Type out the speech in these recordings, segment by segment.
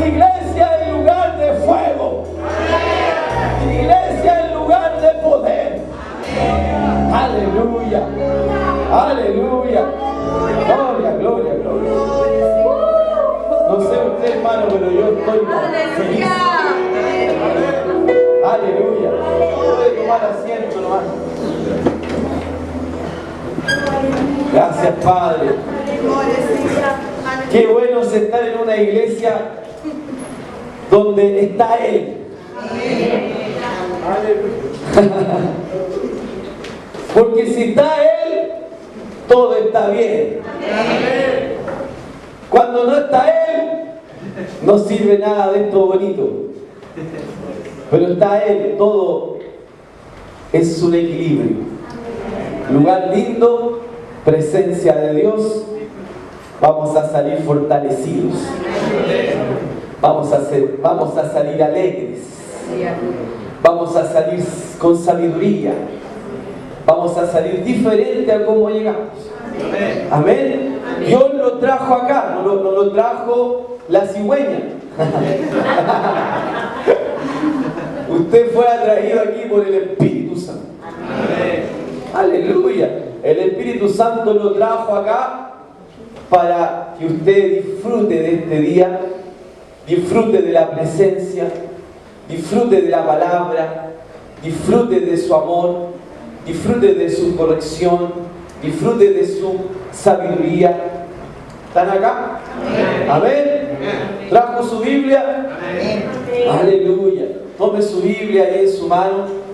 Iglesia en lugar de fuego. Iglesia en lugar de poder. Aleluya. Aleluya. Gloria, gloria, gloria. No sé usted, hermano, pero yo estoy feliz. Aleluya. Puede tomar asiento nomás. Gracias, Padre. Qué bueno es estar en una iglesia donde está Él. Porque si está Él, todo está bien. Cuando no está Él, no sirve nada de esto bonito. Pero está Él, todo es un equilibrio. Lugar lindo, presencia de Dios. Vamos a salir fortalecidos. Vamos a salir alegres. Vamos a salir con sabiduría. Vamos a salir diferente a cómo llegamos. Amén. Dios lo trajo acá, no lo trajo la cigüeña. Usted fue atraído aquí por el Espíritu Santo. Aleluya. El Espíritu Santo lo trajo acá para que usted disfrute de este día, disfrute de la presencia, disfrute de la palabra, disfrute de su amor, disfrute de su corrección, disfrute de su sabiduría. ¿Están acá? Amén. ¿Trajo su Biblia? Aleluya. Tome su Biblia ahí en su mano.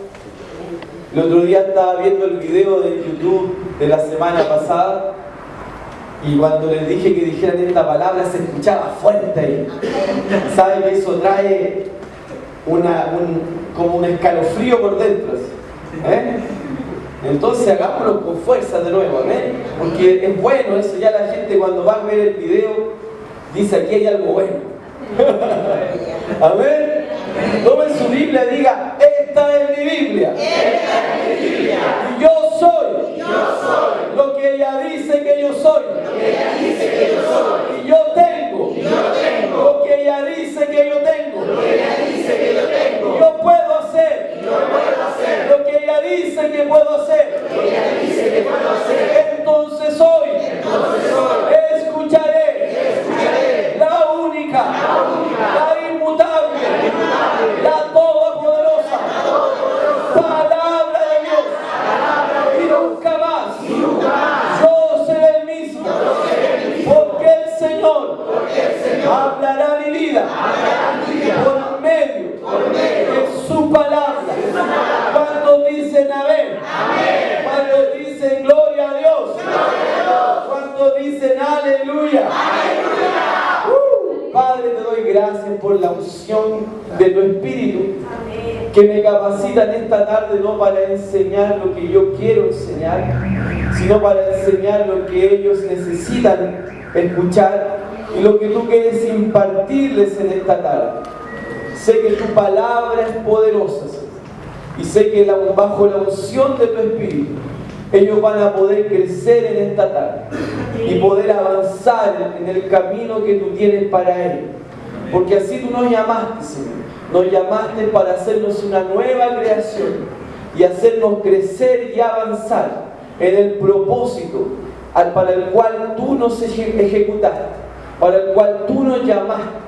El otro día estaba viendo el video de YouTube de la semana pasada y cuando les dije que dijeran esta palabra se escuchaba fuerte ahí. ¿Saben que eso trae como un escalofrío por dentro? Entonces hagámoslo con fuerza de nuevo, amén. Porque es bueno eso, ya la gente cuando va a ver el video dice aquí hay algo bueno. Amén. Tome su Biblia y diga, esta es mi Biblia. Y yo soy lo que ella dice que yo soy. Y yo tengo lo que ella dice que yo tengo. Y yo puedo hacer lo que ella dice que puedo hacer. Entonces hoy escucharé la única, la inmutable, la todopoderosa palabra de Dios. Y nunca más yo seré el mismo. Porque el Señor hablará mi vida por medio de su palabra. Cuando dicen amén, cuando dicen gloria a Dios, cuando dicen aleluya. Padre, te doy gracias por la unción de tu Espíritu que me capacita en esta tarde no para enseñar lo que yo quiero enseñar, sino para enseñar lo que ellos necesitan escuchar y lo que tú quieres impartirles en esta tarde. Sé que tu palabra es poderosa y sé que bajo la unción de tu Espíritu ellos van a poder crecer en esta tarde y poder avanzar en el camino que tú tienes para ellos. Porque así tú nos llamaste, Señor. Nos llamaste para hacernos una nueva creación y hacernos crecer y avanzar en el propósito para el cual tú nos ejecutaste, para el cual tú nos llamaste.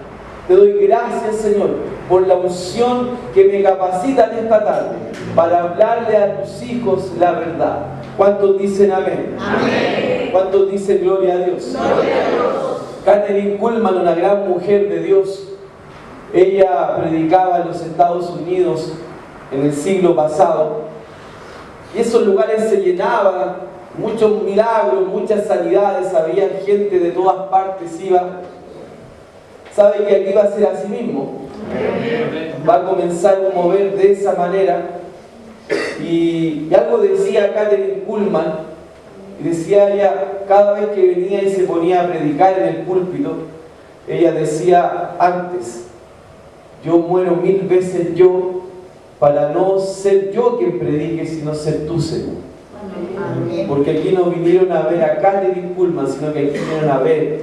Te doy gracias, Señor, por la unción que me capacita en esta tarde para hablarle a tus hijos la verdad. ¿Cuántos dicen amén? Amén. ¿Cuántos dicen gloria a Dios? Gloria a Dios. Kathryn Kuhlman, una gran mujer de Dios, ella predicaba en los Estados Unidos en el siglo pasado y esos lugares se llenaban, muchos milagros, muchas sanidades, había gente de todas partes iba. ¿Sabe que aquí va a ser así mismo? Va a comenzar a mover de esa manera. Y algo decía Kathryn Kuhlman, y decía ella, cada vez que venía y se ponía a predicar en el púlpito, ella decía antes, yo muero 1000 veces yo, para no ser yo quien predique, sino ser tú, Señor. Porque aquí no vinieron a ver a Kathryn Kuhlman, sino que aquí vinieron a ver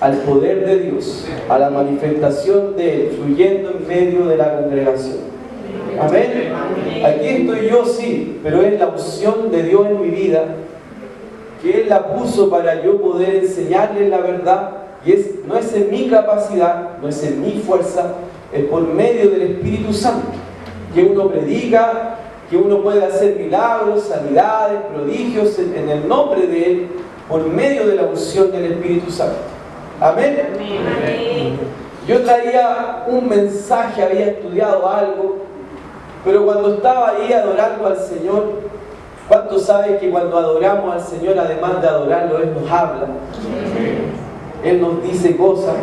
al poder de Dios, a la manifestación de Él, fluyendo en medio de la congregación. Amén. Aquí estoy yo, sí, pero es la unción de Dios en mi vida, que Él la puso para yo poder enseñarles la verdad, y no es en mi capacidad, no es en mi fuerza, es por medio del Espíritu Santo, que uno predica, que uno puede hacer milagros, sanidades, prodigios en el nombre de Él, por medio de la unción del Espíritu Santo. Amén. Amén. Yo traía un mensaje, había estudiado algo, pero cuando estaba ahí adorando al Señor, ¿cuántos saben que cuando adoramos al Señor, además de adorarlo, Él nos habla? Él nos dice cosas.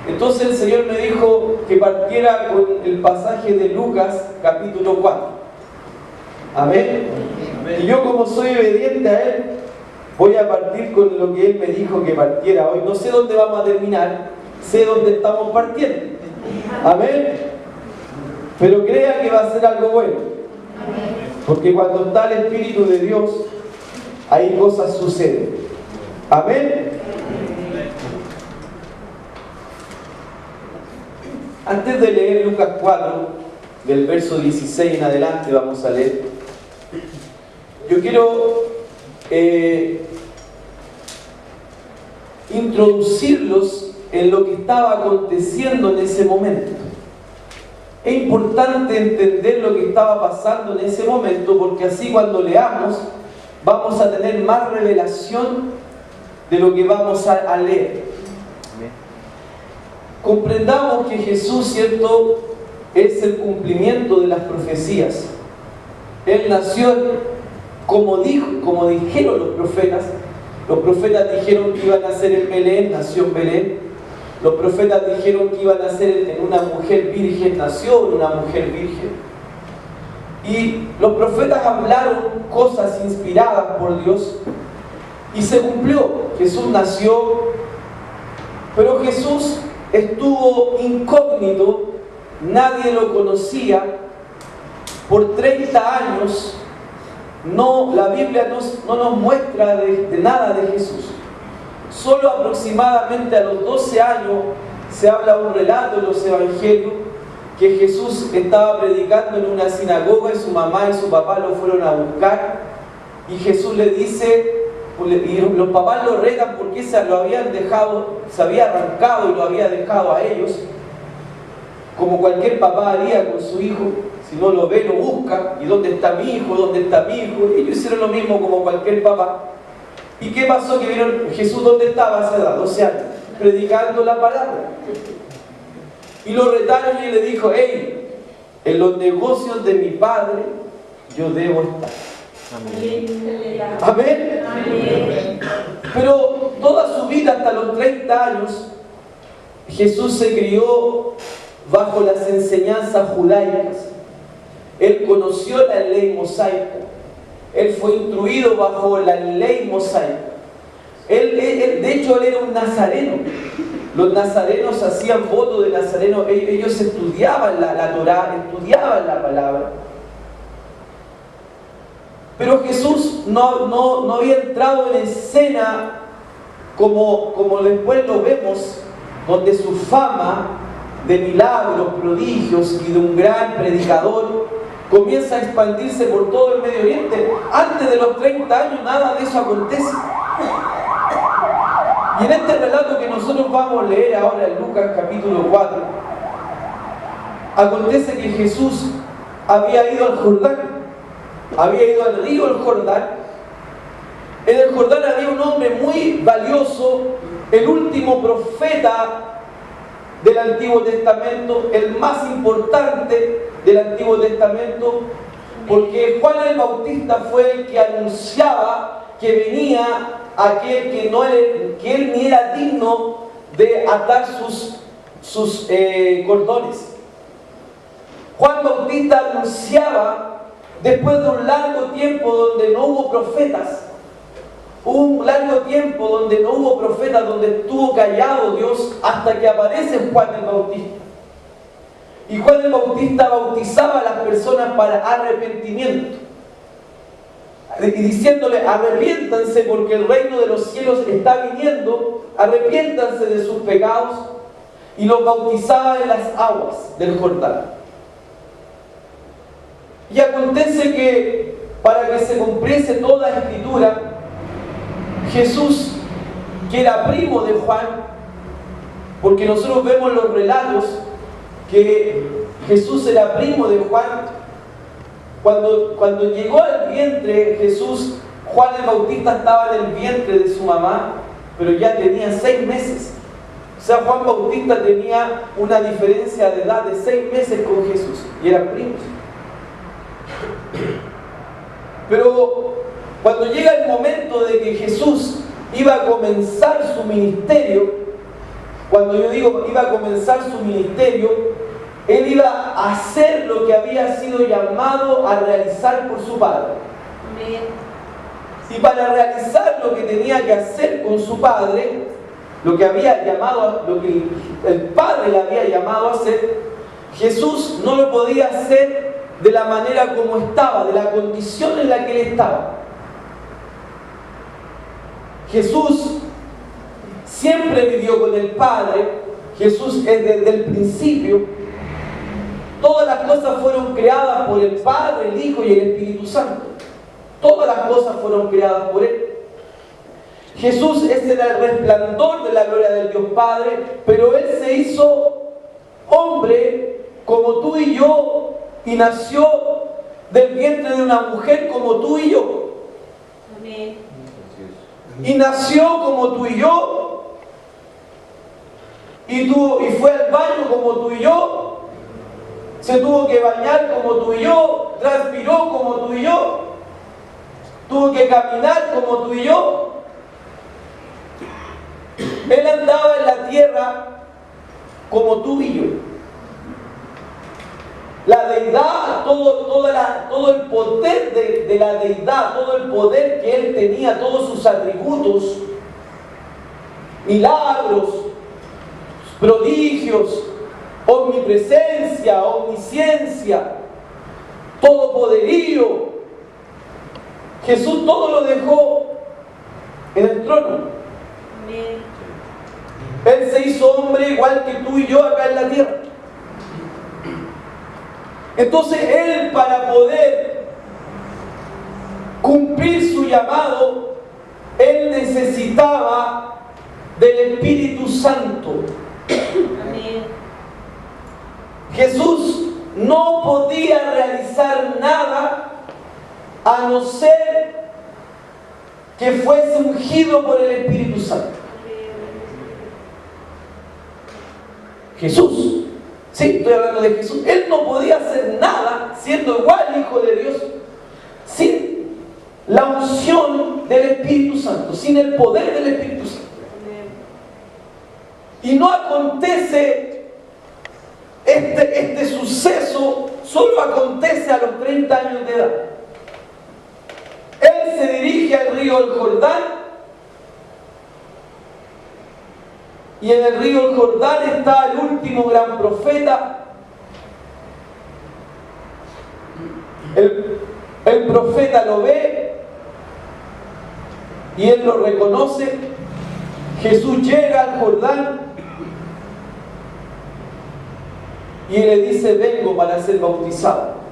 Entonces el Señor me dijo que partiera con el pasaje de Lucas, capítulo 4. Amén. Y yo, como soy obediente a Él, voy a partir con lo que Él me dijo que partiera hoy. No sé dónde vamos a terminar, sé dónde estamos partiendo. Amén. Pero crea que va a ser algo bueno. Porque cuando está el Espíritu de Dios, ahí cosas suceden. Amén. Antes de leer Lucas 4, del verso 16 en adelante, vamos a leer. Yo quiero introducirlos en lo que estaba aconteciendo en ese momento. Es importante entender lo que estaba pasando en ese momento, porque así cuando leamos vamos a tener más revelación de lo que vamos a leer. Comprendamos que Jesús, ¿cierto?, es el cumplimiento de las profecías. Él nació como dijeron los profetas. Los profetas dijeron que iba a nacer en Belén, nació en Belén. Los profetas dijeron que iba a nacer en una mujer virgen, nació en una mujer virgen. Y los profetas hablaron cosas inspiradas por Dios y se cumplió. Jesús nació, pero Jesús estuvo incógnito, nadie lo conocía por 30 años. La Biblia no nos muestra de nada de Jesús. Solo aproximadamente a los 12 años se habla un relato en los evangelios que Jesús estaba predicando en una sinagoga y su mamá y su papá lo fueron a buscar, y Jesús le dice, y los papás lo retan porque se había arrancado y lo había dejado a ellos, como cualquier papá haría con su hijo. Si no lo ve, lo busca. ¿Y dónde está mi hijo? ¿Dónde está mi hijo? Y ellos hicieron lo mismo como cualquier papá. ¿Y qué pasó? Que vieron Jesús dónde estaba hace 12 años, predicando la palabra. Y lo retaron y le dijo: hey, en los negocios de mi padre yo debo estar. Amén. Amén. Amén. Pero toda su vida, hasta los 30 años, Jesús se crió bajo las enseñanzas judaicas. Él conoció la ley mosaica. Él fue instruido bajo la ley mosaica. De hecho, él era un nazareno. Los nazarenos hacían voto de nazareno. Ellos estudiaban la Torá, estudiaban la palabra. Pero Jesús no había entrado en escena como después lo vemos, donde su fama de milagros, prodigios y de un gran predicador comienza a expandirse por todo el Medio Oriente. Antes de los 30 años nada de eso acontece. Y en este relato que nosotros vamos a leer ahora en Lucas capítulo 4, acontece que Jesús había ido al Jordán, había ido al río el Jordán. En el Jordán había un hombre muy valioso, el último profeta del Antiguo Testamento, el más importante del Antiguo Testamento, porque Juan el Bautista fue el que anunciaba que venía aquel que él ni era digno de atar sus cordones. Juan Bautista anunciaba, después de un largo tiempo donde no hubo profetas, un largo tiempo donde no hubo profetas, donde estuvo callado Dios, hasta que aparece Juan el Bautista. Y Juan el Bautista bautizaba a las personas para arrepentimiento. y diciéndole: arrepiéntanse porque el reino de los cielos está viniendo, arrepiéntanse de sus pecados, y los bautizaba en las aguas del Jordán. Y acontece que para que se cumpliese toda la escritura, Jesús, que era primo de Juan, porque nosotros vemos en los relatos que Jesús era primo de Juan, cuando llegó al vientre Jesús, Juan el Bautista estaba en el vientre de su mamá, pero ya tenía 6 meses. O sea, Juan Bautista tenía una diferencia de edad de 6 meses con Jesús, y eran primos. Pero cuando llega el momento de que Jesús iba a comenzar su ministerio, cuando yo digo iba a comenzar su ministerio, Él iba a hacer lo que había sido llamado a realizar por su Padre. Amén. Y para realizar lo que tenía que hacer con su Padre, lo que el Padre le había llamado a hacer, Jesús no lo podía hacer de la manera como estaba, de la condición en la que Él estaba. Jesús siempre vivió con el Padre. Jesús desde el principio. Todas las cosas fueron creadas por el Padre, el Hijo y el Espíritu Santo. Todas las cosas fueron creadas por Él. Jesús era el resplandor de la gloria del Dios Padre, pero Él se hizo hombre como tú y yo, y nació del vientre de una mujer como tú y yo. Amén. Y nació como tú y yo, y fue al baño como tú y yo, se tuvo que bañar como tú y yo, transpiró como tú y yo, tuvo que caminar como tú y yo. Él andaba en la tierra como tú y yo. La deidad, todo el poder de la deidad, todo el poder que Él tenía, todos sus atributos, milagros, prodigios, omnipresencia, omnisciencia, todo poderío, Jesús todo lo dejó en el trono. Él se hizo hombre igual que tú y yo acá en la tierra. Entonces Él, para poder cumplir su llamado, Él necesitaba del Espíritu Santo. Amén. Jesús no podía realizar nada a no ser que fuese ungido por el Espíritu Santo. Jesús, sí, estoy hablando de Jesús. Él no podía hacer nada, siendo igual Hijo de Dios, sin la unción del Espíritu Santo, sin el poder del Espíritu Santo. Y no acontece este suceso, solo acontece a los 30 años de edad. Él se dirige al río del Jordán, y en el río del Jordán está el último gran profeta. El profeta lo ve y él lo reconoce. Jesús llega al Jordán y él le dice: vengo para ser bautizado.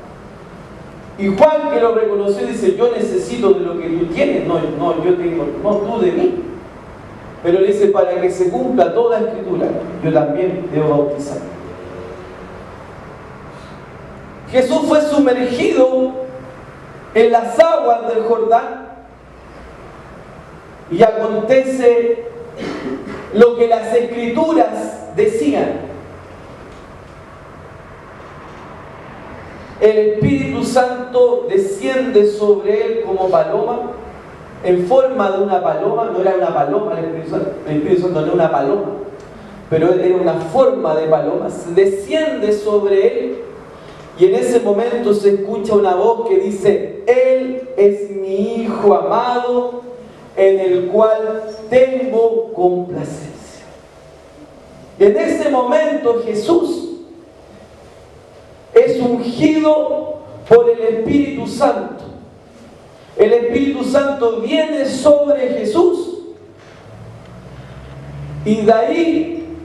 Y Juan, que lo reconoció, dice: yo necesito de lo que tú tienes, no yo tengo, no tú de mí. Pero le dice: para que se cumpla toda escritura, yo también debo bautizar. Jesús fue sumergido en las aguas del Jordán, y acontece lo que las escrituras decían. El Espíritu Santo desciende sobre él como paloma, en forma de una paloma. No era una paloma el Espíritu Santo no era una paloma, pero era una forma de paloma. Desciende sobre él, y en ese momento se escucha una voz que dice: Él es mi Hijo amado, en el cual tengo complacencia. En ese momento Jesús es ungido por el Espíritu Santo. El Espíritu Santo viene sobre Jesús. Y de ahí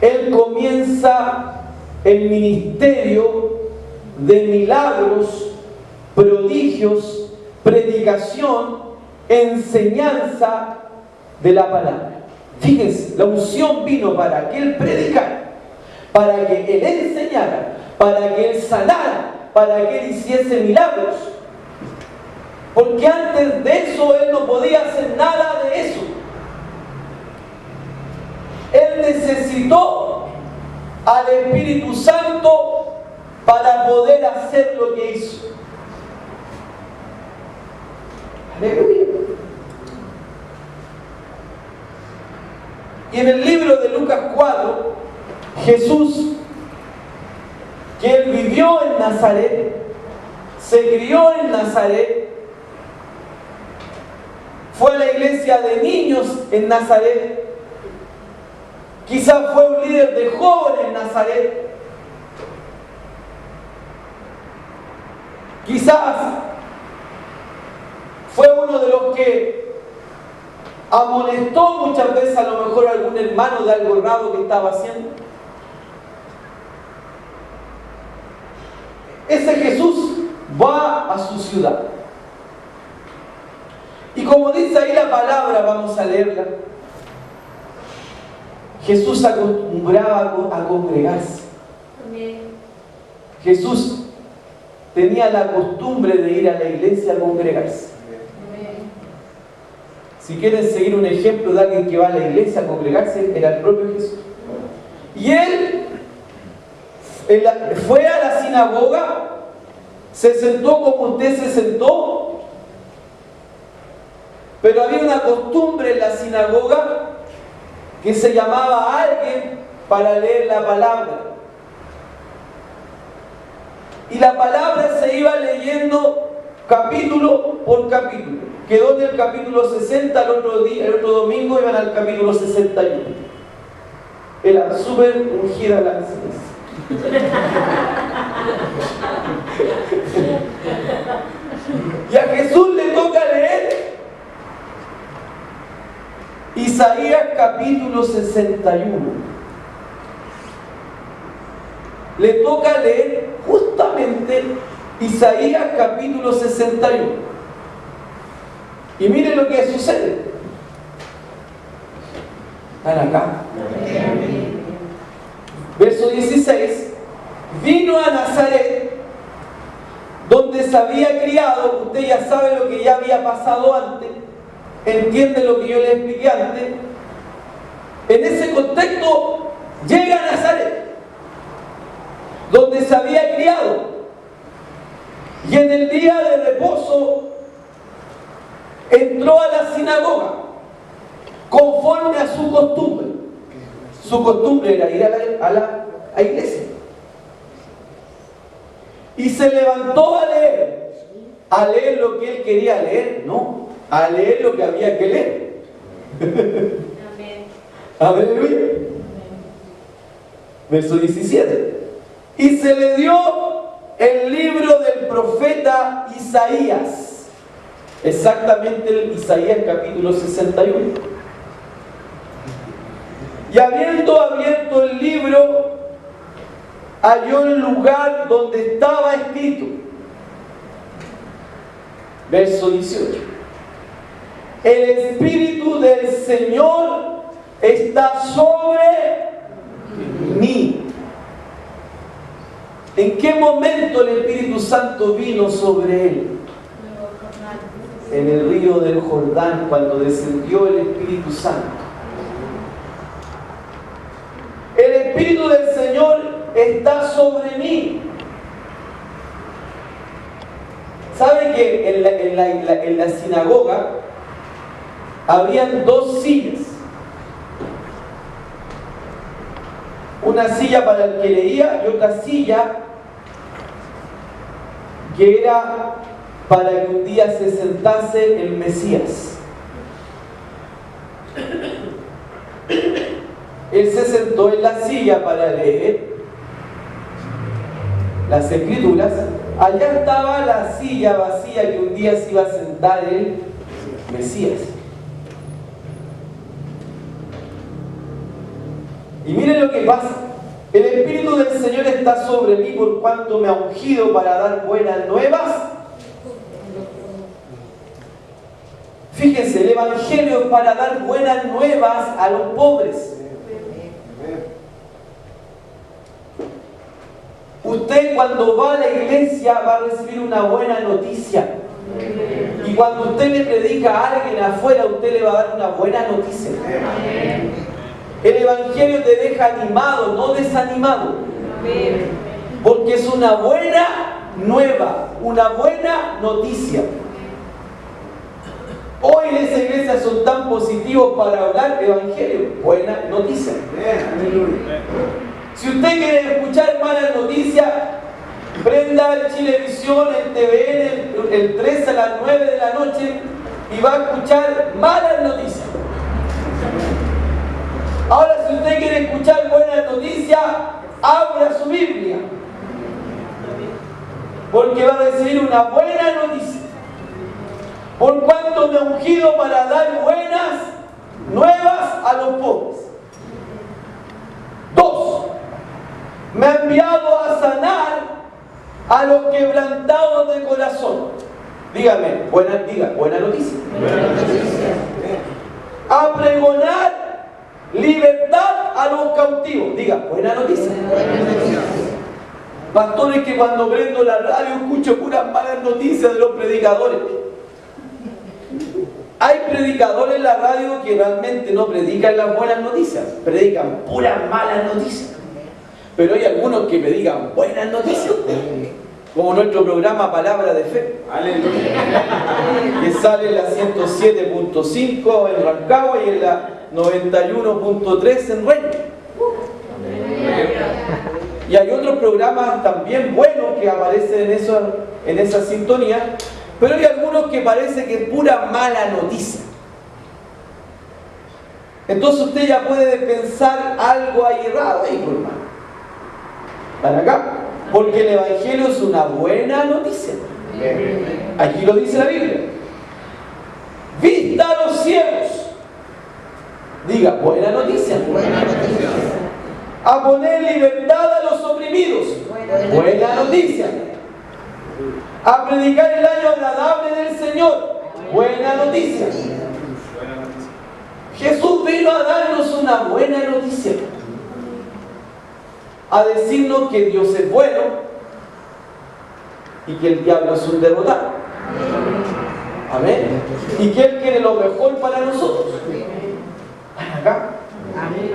Él comienza el ministerio de milagros, prodigios, predicación, enseñanza de la palabra. Fíjense, la unción vino para que Él predicara, para que Él enseñara, para que Él sanara, para que Él hiciese milagros. Porque antes de eso Él no podía hacer nada de eso. Él necesitó al Espíritu Santo para poder hacer lo que hizo. Aleluya. Y en el libro de Lucas 4, Jesús, que Él vivió en Nazaret, se crió en Nazaret, fue a la iglesia de niños en Nazaret, quizás fue un líder de jóvenes en Nazaret, quizás fue uno de los que amonestó muchas veces a lo mejor a algún hermano de algo raro que estaba haciendo. Ese Jesús va a su ciudad. Y como dice ahí la palabra, vamos a leerla. Jesús acostumbraba a congregarse. Jesús tenía la costumbre de ir a la iglesia a congregarse. Si quieren seguir un ejemplo de alguien que va a la iglesia a congregarse, era el propio Jesús. Y Él fue a la sinagoga, se sentó como usted se sentó, pero había una costumbre en la sinagoga que se llamaba a alguien para leer la palabra. Y la palabra se iba leyendo capítulo por capítulo. Quedó en el capítulo 60 el otro domingo iban al capítulo 61. Era súper ungida la enseñanza. Y a Jesús le toca leer Isaías capítulo 61. Le toca leer justamente Isaías capítulo 61. Y miren lo que sucede. Están acá. Verso 16. Vino a Nazaret, donde se había criado. Usted ya sabe lo que ya había pasado antes. Entiende lo que yo le expliqué antes. En ese contexto llega a Nazaret, donde se había criado. Y en el día de reposo entró a la sinagoga conforme a su costumbre. Su costumbre era ir a la iglesia. Y se levantó a leer lo que él quería leer, no, a leer lo que había que leer. Aleluya. Verso 17. Y se le dio el libro del profeta Isaías. Exactamente el Isaías capítulo 61. Y habiendo abierto el libro, halló el lugar donde estaba escrito. Verso 18. El Espíritu del Señor está sobre mí. ¿En qué momento el Espíritu Santo vino sobre él? En el río del Jordán, cuando descendió el Espíritu Santo. El Espíritu del Señor está sobre mí. ¿Sabe que en la sinagoga habían dos sillas? Una silla para el que leía y otra silla que era para que un día se sentase el Mesías. Él se sentó en la silla para leer las Escrituras Allá estaba la silla vacía que un día se iba a sentar el Mesías. Y miren lo que pasa. El Espíritu del Señor está sobre mí por cuanto me ha ungido para dar buenas nuevas. Fíjense, el Evangelio es para dar buenas nuevas a los pobres. Usted cuando va a la iglesia va a recibir una buena noticia. Y cuando usted le predica a alguien afuera, usted le va a dar una buena noticia. El Evangelio te deja animado, no desanimado. Porque es una buena nueva, una buena noticia. Hoy en esa iglesia son tan positivos para hablar Evangelio. Buena noticia. Si usted quiere escuchar malas noticias, prenda el Chilevisión, el TVN, el 3 a las 9 de la noche y va a escuchar malas noticias. Ahora, si usted quiere escuchar buenas noticias, abra su Biblia. Porque va a recibir una buena noticia. Por cuanto me ha ungido para dar buenas nuevas a los pobres. 2. Me ha enviado a sanar a los quebrantados de corazón. Dígame, buena noticia. Buena noticia. A pregonar libertad a los cautivos. Diga, buena noticia. Pastores que cuando prendo la radio escucho puras malas noticias de los predicadores. Hay predicadores en la radio que realmente no predican las buenas noticias, predican puras malas noticias. Pero hay algunos que predican buenas noticias, como nuestro programa Palabra de Fe. Aleluya. Que sale en la 107.5 en Rancagua y en la 91.3 en Reña. Y hay otros programas también buenos que aparecen en esa sintonía, pero hay algunos que parece que es pura mala noticia. Entonces usted ya puede pensar algo ahí raro, hermano. Para acá, porque el Evangelio es una buena noticia. Aquí lo dice la Biblia. Vista a los ciegos. Diga, buena noticia. Buena noticia. A poner libertad a los oprimidos. Buena noticia. A predicar el año agradable del Señor. Buena noticia. Jesús vino a darnos una buena noticia. A decirnos que Dios es bueno y que el diablo es un derrotado. Amén. Y que Él quiere lo mejor para nosotros. Ven acá. Amén.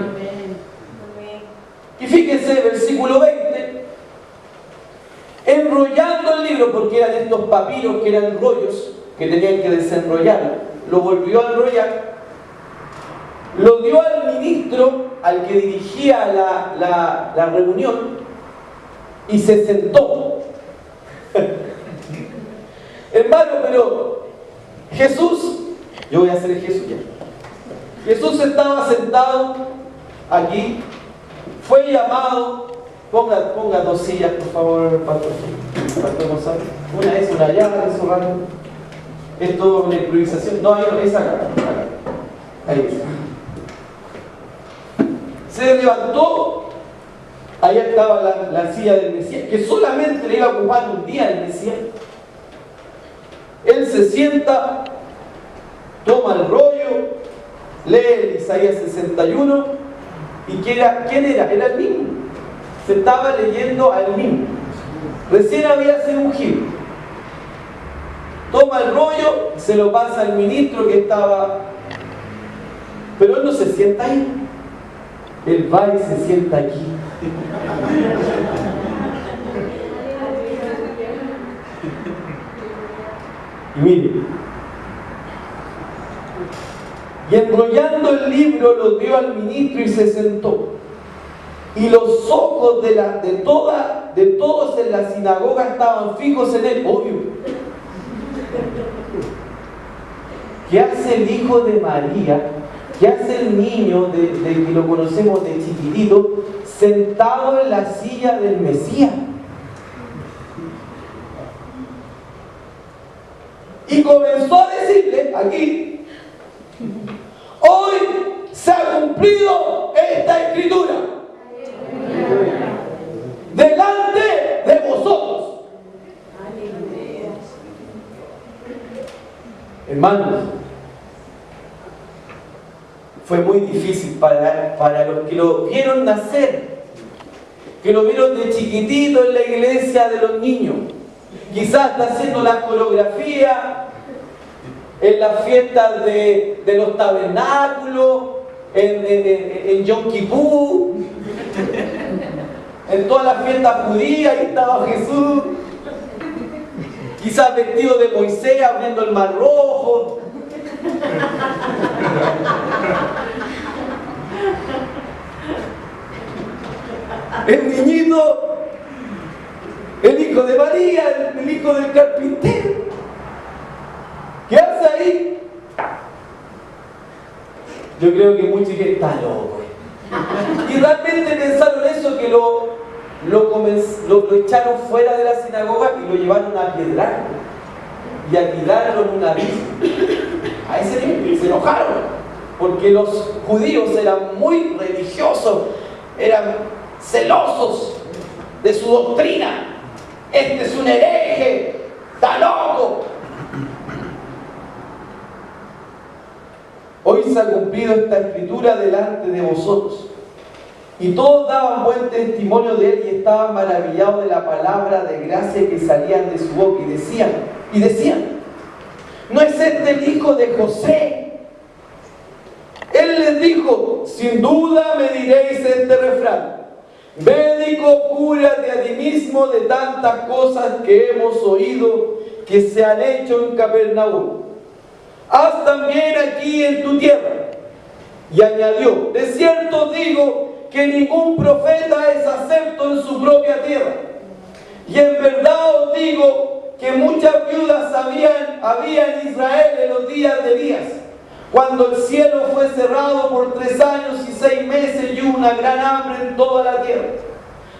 Y fíjense, versículo 20. Enrollando el libro, porque eran estos papiros que eran rollos que tenían que desenrollar, lo volvió a enrollar, lo dio al ministro, al que dirigía la reunión, y se sentó. Hermano, pero Jesús, yo voy a hacer Jesús ya. Jesús estaba sentado aquí, fue llamado. Ponga 2 sillas, por favor, Pastor González. Una es una allá, eso raro. Esto es una improvisación. No, es acá. Ahí está. Se levantó. Allá estaba la silla del Mesías, que solamente le iba a ocupar un día el Mesías. Él se sienta, toma el rollo, lee Isaías 61. ¿Y quién era? Era el mismo. Se estaba leyendo al mismo. Recién había sido ungido. Toma el rollo, se lo pasa al ministro que estaba. Pero él no se sienta ahí. Él va y se sienta aquí. Y mire. Y enrollando el libro lo dio al ministro y se sentó. Y los ojos de todos en la sinagoga estaban fijos en él, obvio. ¿Qué hace el hijo de María? ¿Qué hace el niño de que lo conocemos de chiquitito sentado en la silla del Mesías? Y comenzó a decirle aquí: hoy se ha cumplido esta escritura delante de vosotros. Hermanos, fue muy difícil para los que lo vieron nacer, que lo vieron de chiquitito en la iglesia de los niños. Quizás está haciendo la coreografía en las fiestas de los tabernáculos, en Yom Kippur, en todas las fiestas judías, ahí estaba Jesús. Quizás vestido de Moisés abriendo el mar rojo. El niñito, el hijo de María, el hijo del carpintero. ¿Qué hace ahí? Yo creo que mucha gente está loco. Y realmente pensaron eso, que lo echaron fuera de la sinagoga y lo llevaron a piedrar y a tirarlo en un abismo. A ese nivel se enojaron, porque los judíos eran muy religiosos, eran celosos de su doctrina. Este es un hereje, está loco. Hoy se ha cumplido esta escritura delante de vosotros. Y todos daban buen testimonio de él y estaban maravillados de la palabra de gracia que salían de su boca, y decían: ¿no es este el hijo de José? Él les dijo: sin duda me diréis este refrán: médico, cúrate a ti mismo de tantas cosas que hemos oído que se han hecho en Capernaum. Haz también aquí en tu tierra. Y añadió: de cierto digo que ningún profeta es acepto en su propia tierra. Y en verdad os digo que muchas viudas había en Israel en los días de Elías, cuando el cielo fue cerrado por 3 años y 6 meses y hubo una gran hambre en toda la tierra.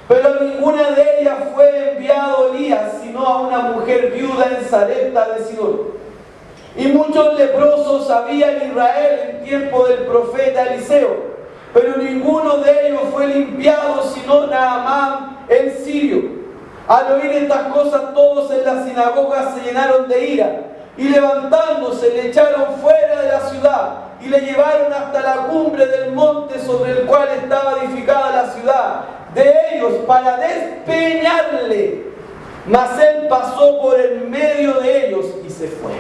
Pero a ninguna de ellas fue enviado Elías, sino a una mujer viuda en Sarepta de Sidón. Y muchos leprosos había en Israel en tiempo del profeta Eliseo, pero ninguno de ellos fue limpiado, sino Naamán el sirio. Al oír estas cosas, todos en la sinagoga se llenaron de ira, y levantándose le echaron fuera de la ciudad, y le llevaron hasta la cumbre del monte sobre el cual estaba edificada la ciudad de ellos, para despeñarle. Mas él pasó por el medio de ellos y se fue.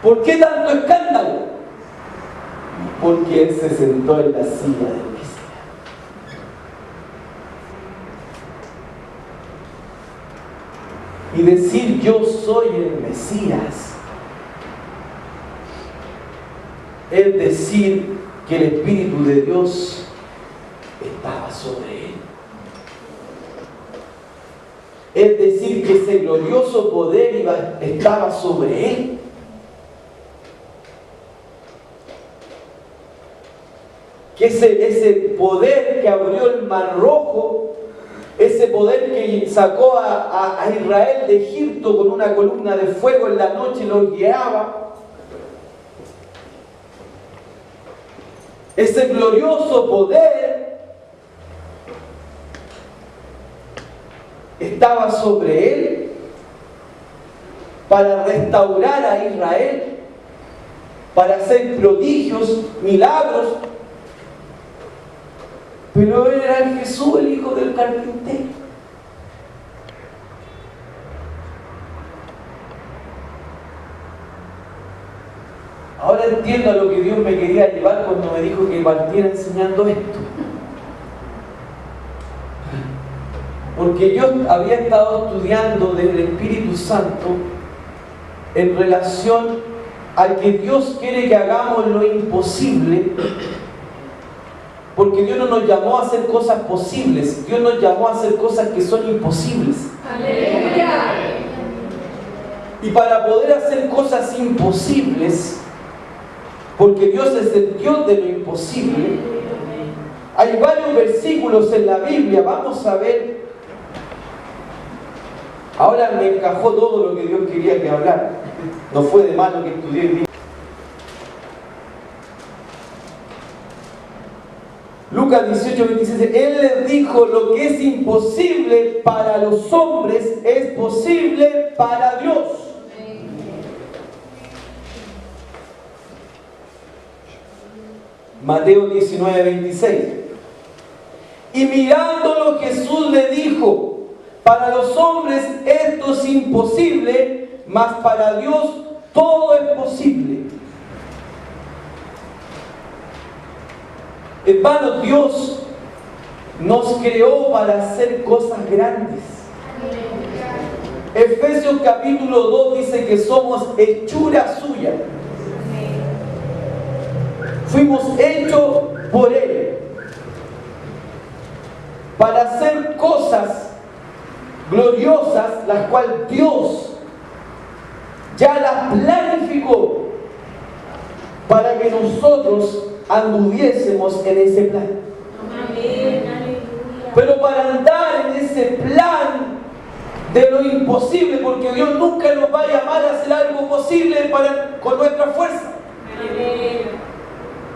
¿Por qué tanto escándalo? Porque él se sentó en la silla del Mesías. Y decir yo soy el Mesías es decir que el Espíritu de Dios estaba sobre él. Es decir que ese glorioso poder estaba sobre él. Que ese poder que abrió el Mar Rojo, ese poder que sacó a Israel de Egipto con una columna de fuego en la noche y los guiaba, ese glorioso poder estaba sobre él para restaurar a Israel, para hacer prodigios, milagros. Pero él era el Jesús, el hijo del carpintero. Ahora entiendo a lo que Dios me quería llevar cuando me dijo que partiera enseñando esto. Porque yo había estado estudiando del Espíritu Santo en relación a que Dios quiere que hagamos lo imposible. Porque Dios no nos llamó a hacer cosas posibles, Dios nos llamó a hacer cosas que son imposibles. ¡Aleluya! Y para poder hacer cosas imposibles, porque Dios es el Dios de lo imposible, hay varios versículos en la Biblia. Vamos a ver Ahora me encajó todo lo que Dios quería que hablara. No fue de malo que estudié. Lucas 18:26, Él les dijo: lo que es imposible para los hombres es posible para Dios. Mateo 19:26. Y mirándolo Jesús le dijo: para los hombres esto es imposible, mas para Dios todo es posible. Hermanos, Dios nos creó para hacer cosas grandes. Efesios capítulo 2 dice que somos hechura suya. Fuimos hechos por Él para hacer cosas gloriosas, las cuales Dios ya las planificó para que nosotros anduviésemos en ese plan. Pero para andar en ese plan de lo imposible, porque Dios nunca nos va a llamar a hacer algo posible con nuestra fuerza.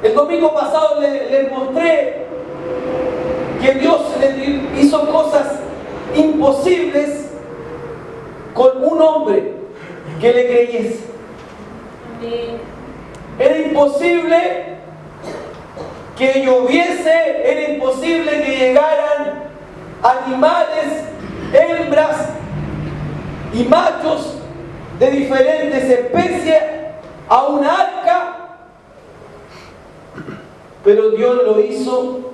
El domingo pasado les mostré que Dios le hizo cosas imposibles con un hombre que le creyese. Era imposible que lloviese, era imposible que llegaran animales, hembras y machos de diferentes especies a una arca, pero Dios lo hizo,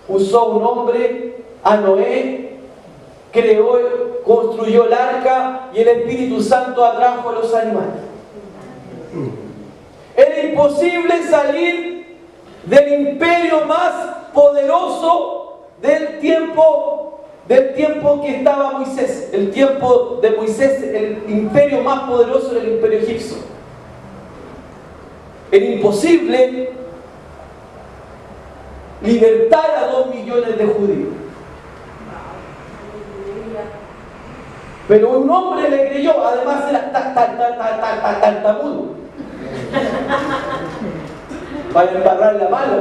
usó un hombre, a Noé, creó, construyó el arca y el Espíritu Santo atrajo a los animales. Era imposible salir del imperio más poderoso del tiempo que estaba Moisés. El tiempo de Moisés, el imperio más poderoso era el imperio egipcio. Era imposible libertar a 2 millones de judíos. Pero un hombre le creyó, además era tartamudo. Para embarrar la mano.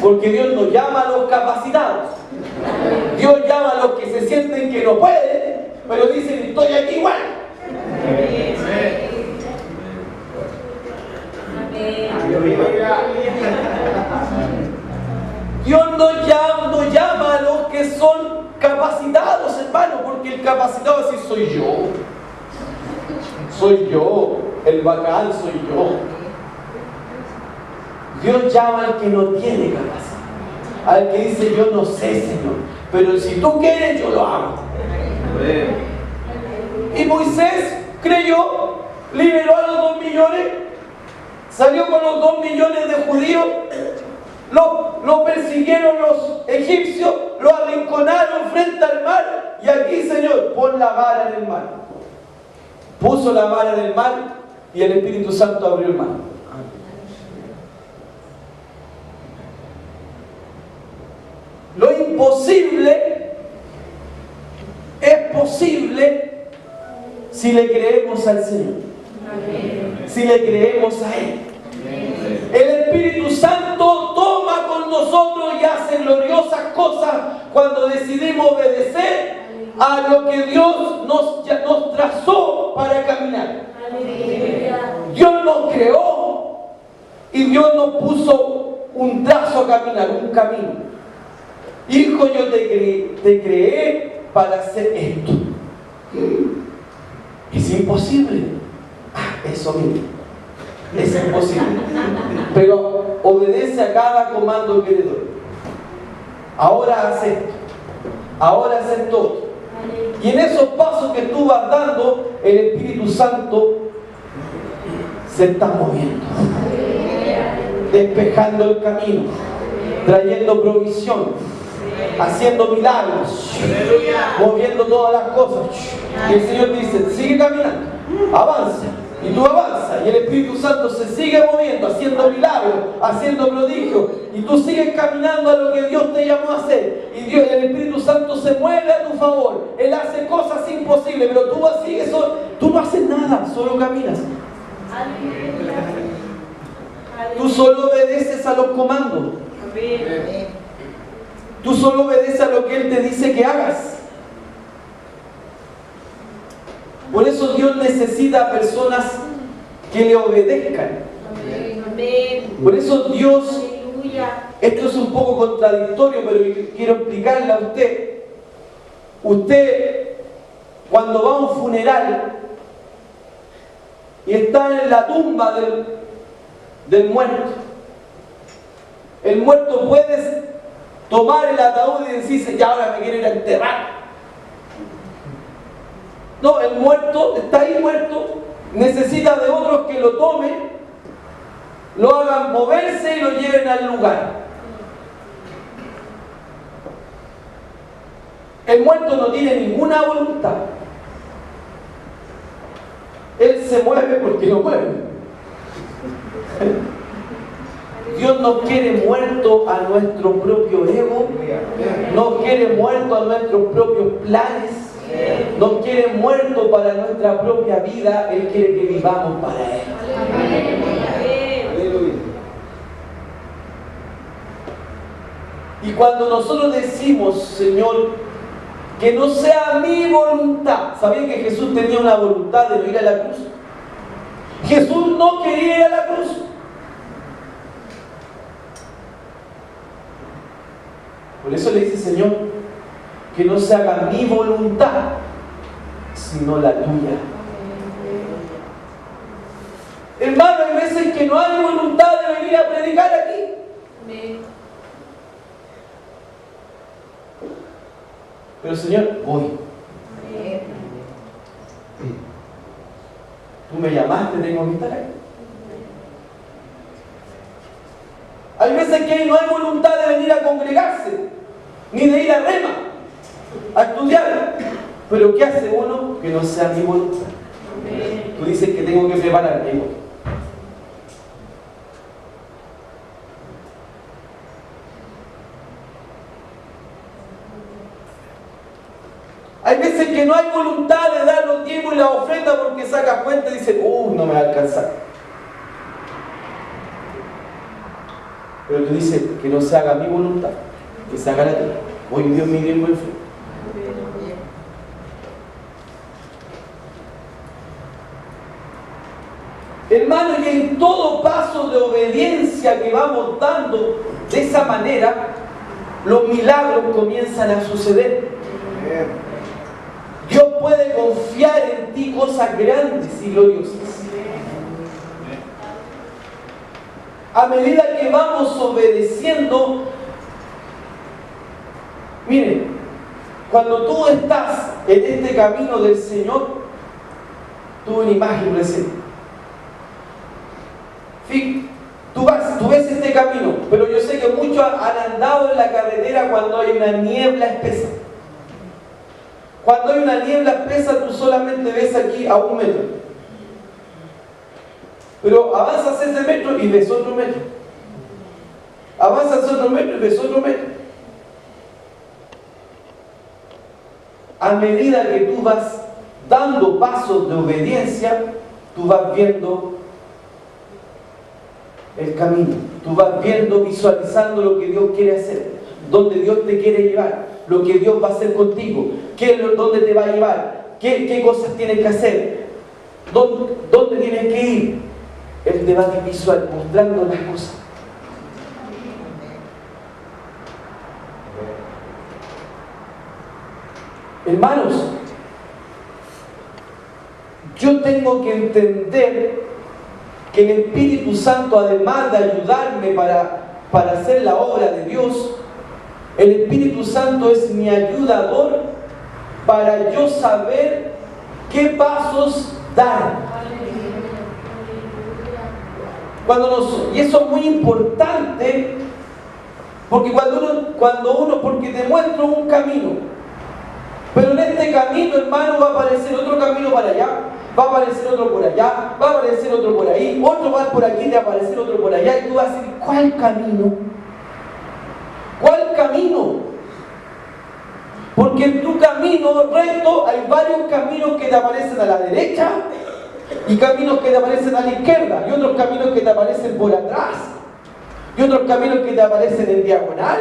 Porque Dios no llama a los capacitados. Dios llama a los que se sienten que no pueden, pero dicen: estoy aquí igual. Dios no llama a los que son capacitados, hermano, porque el capacitado así soy yo. Soy yo, el bacán soy yo. Dios llama al que no tiene capacidad, al que dice: yo no sé, Señor, pero si tú quieres, yo lo hago. Y Moisés creyó, liberó a los 2 millones, salió con los 2 millones de judíos, lo persiguieron los egipcios, lo arrinconaron frente al mar, y aquí, Señor, pon la vara en el mar. Puso la vara en el mar y el Espíritu Santo abrió el mar. Lo imposible es posible si le creemos al Señor. Si le creemos a Él. El Espíritu Santo toma con nosotros y hace gloriosas cosas cuando decidimos obedecer a lo que Dios nos trazó para caminar. Dios nos creó y Dios nos puso un trazo a caminar, un camino. Hijo, yo te creé para hacer esto. Es imposible. Eso mismo. Es imposible. Pero obedece a cada comando que le doy. Ahora haz esto. Ahora haz esto. Y en esos pasos que tú vas dando, el Espíritu Santo se está moviendo, despejando el camino, trayendo provisión, haciendo milagros, moviendo todas las cosas. Y el Señor dice: sigue caminando, avanza. Y tú avanzas, y el Espíritu Santo se sigue moviendo, haciendo milagros, haciendo prodigios, y tú sigues caminando a lo que Dios te llamó a hacer. hacer. Y Dios, el Espíritu Santo se mueve a tu favor. Él hace cosas imposibles, pero tú así, tú no haces nada, solo caminas. Tú solo obedeces a los comandos. Tú solo obedeces a lo que Él te dice que hagas. Por eso Dios necesita personas que le obedezcan. Por eso Dios, esto es un poco contradictorio, pero quiero explicarle a usted. Usted, cuando va a un funeral y está en la tumba del muerto, el muerto puede tomar el ataúd y decirse, ya ahora me quiero ir a enterrar. No, el muerto está ahí muerto, necesita de otros que lo tomen, lo hagan moverse y lo lleven al lugar. El muerto no tiene ninguna voluntad. Él se mueve porque lo mueve. Dios no quiere muerto a nuestro propio ego, no quiere muerto a nuestros propios planes, no quiere muerto para nuestra propia vida. Él quiere que vivamos para Él. Y cuando nosotros decimos, Señor, que no sea mi voluntad, ¿sabían que Jesús tenía una voluntad de no ir a la cruz? Jesús no quería ir a la cruz. Por eso le dice, Señor, que no se haga mi voluntad, sino la tuya. Hermano, hay veces que no hay voluntad de venir a predicar aquí. Pero Señor, voy. Tú me llamaste, tengo que estar aquí. Hay veces que no hay voluntad de venir a congregarse, ni de ir a Rema, a estudiar. Pero ¿qué hace uno? Que no sea mi voluntad. Tú dices que tengo que prepararme. Hay veces que no hay voluntad de dar los diezmos y la ofrenda porque sacas cuenta y dices, no me va a alcanzar. Pero tú dices que no se haga mi voluntad, que se haga la tuya. Hoy Dios me diezmo y ofrenda. Hermano, y en todo paso de obediencia que vamos dando de esa manera, los milagros comienzan a suceder. Dios puede confiar en ti cosas grandes y gloriosas. A medida que vamos obedeciendo, miren, cuando tú estás en este camino del Señor, tuve una imagen presente. Tú ves este camino, pero yo sé que muchos han andado en la carretera cuando hay una niebla espesa. Cuando hay una niebla espesa, tú solamente ves aquí a 1 metro. Pero avanzas ese metro y ves otro metro. Avanzas otro metro y ves otro metro. A medida que tú vas dando pasos de obediencia, tú vas viendo el camino. Tú vas viendo, visualizando lo que Dios quiere hacer, dónde Dios te quiere llevar, lo que Dios va a hacer contigo, dónde te va a llevar, qué cosas tienes que hacer, dónde tienes que ir. Él te va mostrando las cosas. Hermanos, yo tengo que entender que el Espíritu Santo, además de ayudarme para hacer la obra de Dios, el Espíritu Santo es mi ayudador para yo saber qué pasos dar. Y eso es muy importante, porque porque te muestro un camino, pero en este camino, hermano, va a aparecer otro camino para allá, va a aparecer otro por allá, va a aparecer otro por ahí, otro va por aquí, te va a aparecer otro por allá, y tú vas a decir, ¿cuál camino? ¿Cuál camino? Porque en tu camino recto hay varios caminos que te aparecen a la derecha y caminos que te aparecen a la izquierda y otros caminos que te aparecen por atrás y otros caminos que te aparecen en diagonal.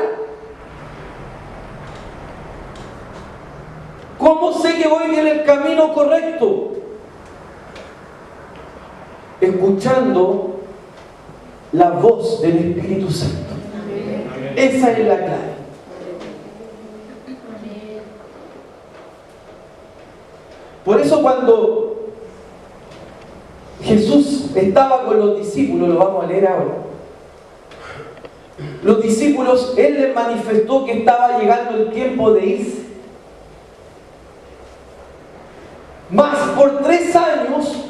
¿Cómo sé que voy en el camino correcto? Escuchando la voz del Espíritu Santo. Esa es la clave. Por eso cuando Jesús estaba con los discípulos, lo vamos a leer ahora, los discípulos, Él les manifestó que estaba llegando el tiempo de irse. Mas por 3 años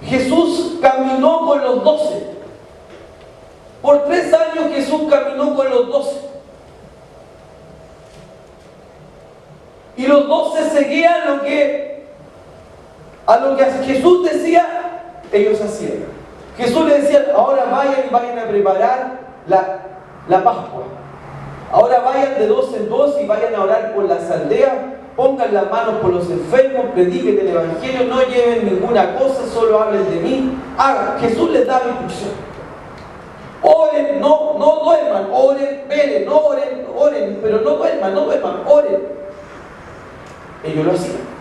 Jesús caminó con los 12. Por 3 años Jesús caminó con los 12. Y los 12 seguían a lo que Jesús decía, ellos hacían. Jesús les decía, ahora vayan a preparar la Pascua. Ahora vayan de 2 en 2 y vayan a orar por las aldeas, pongan las manos por los enfermos, prediquen el Evangelio, no lleven ninguna cosa, solo hablen de mí. Hagan. Jesús les daba instrucción. Oren, no duerman, oren, velen, no oren, pero no duerman, oren. Ellos lo hacían.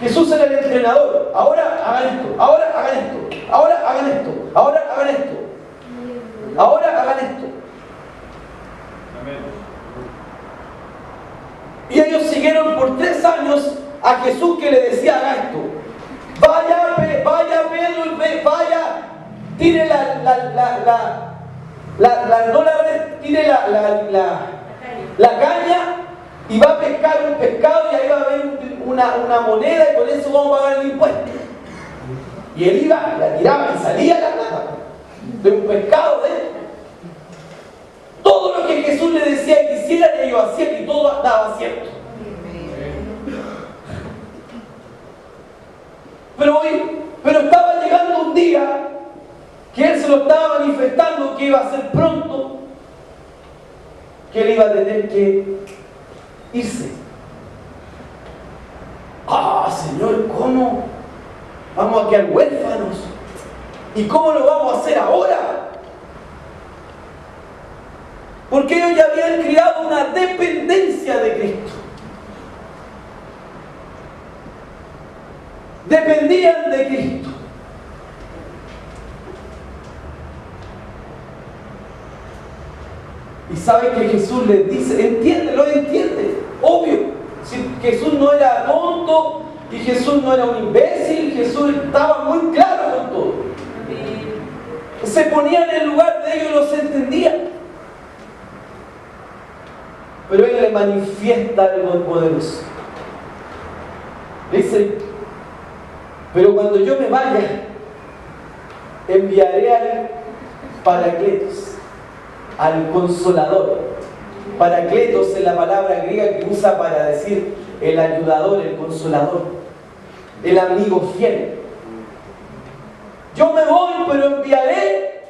Jesús era el entrenador. Ahora hagan esto, ahora hagan esto, ahora hagan esto, ahora hagan esto, ahora hagan esto. Amén. Y ellos siguieron por 3 años a Jesús que le decía, haga esto. Vaya Pedro, vaya, tire la caña y va a pescar un pescado y ahí va a haber una moneda y con eso vamos a pagar el impuesto. Y él iba, la tiraba y salía la plata de un pescado de él. Todo lo que Jesús le decía que hicieran, ellos hacían y todo estaba cierto. Pero estaba llegando un día que Él se lo estaba manifestando que iba a ser pronto, que Él iba a tener que irse. Señor, ¿cómo? Vamos a quedar huérfanos. ¿Y cómo lo vamos a hacer ahora? Porque ellos ya habían creado una dependencia de Cristo. Dependían de Cristo. Y saben que Jesús les dice, lo entiende, obvio. Si Jesús no era tonto y Jesús no era un imbécil, Jesús estaba muy claro con todo. Se ponía en el lugar de ellos y los entendía. Pero Él le manifiesta algo poderoso. Le dice, pero cuando yo me vaya, enviaré al Paracletos, al Consolador. Paracletos es la palabra griega que usa para decir el ayudador, el consolador, el amigo fiel. Yo me voy, pero enviaré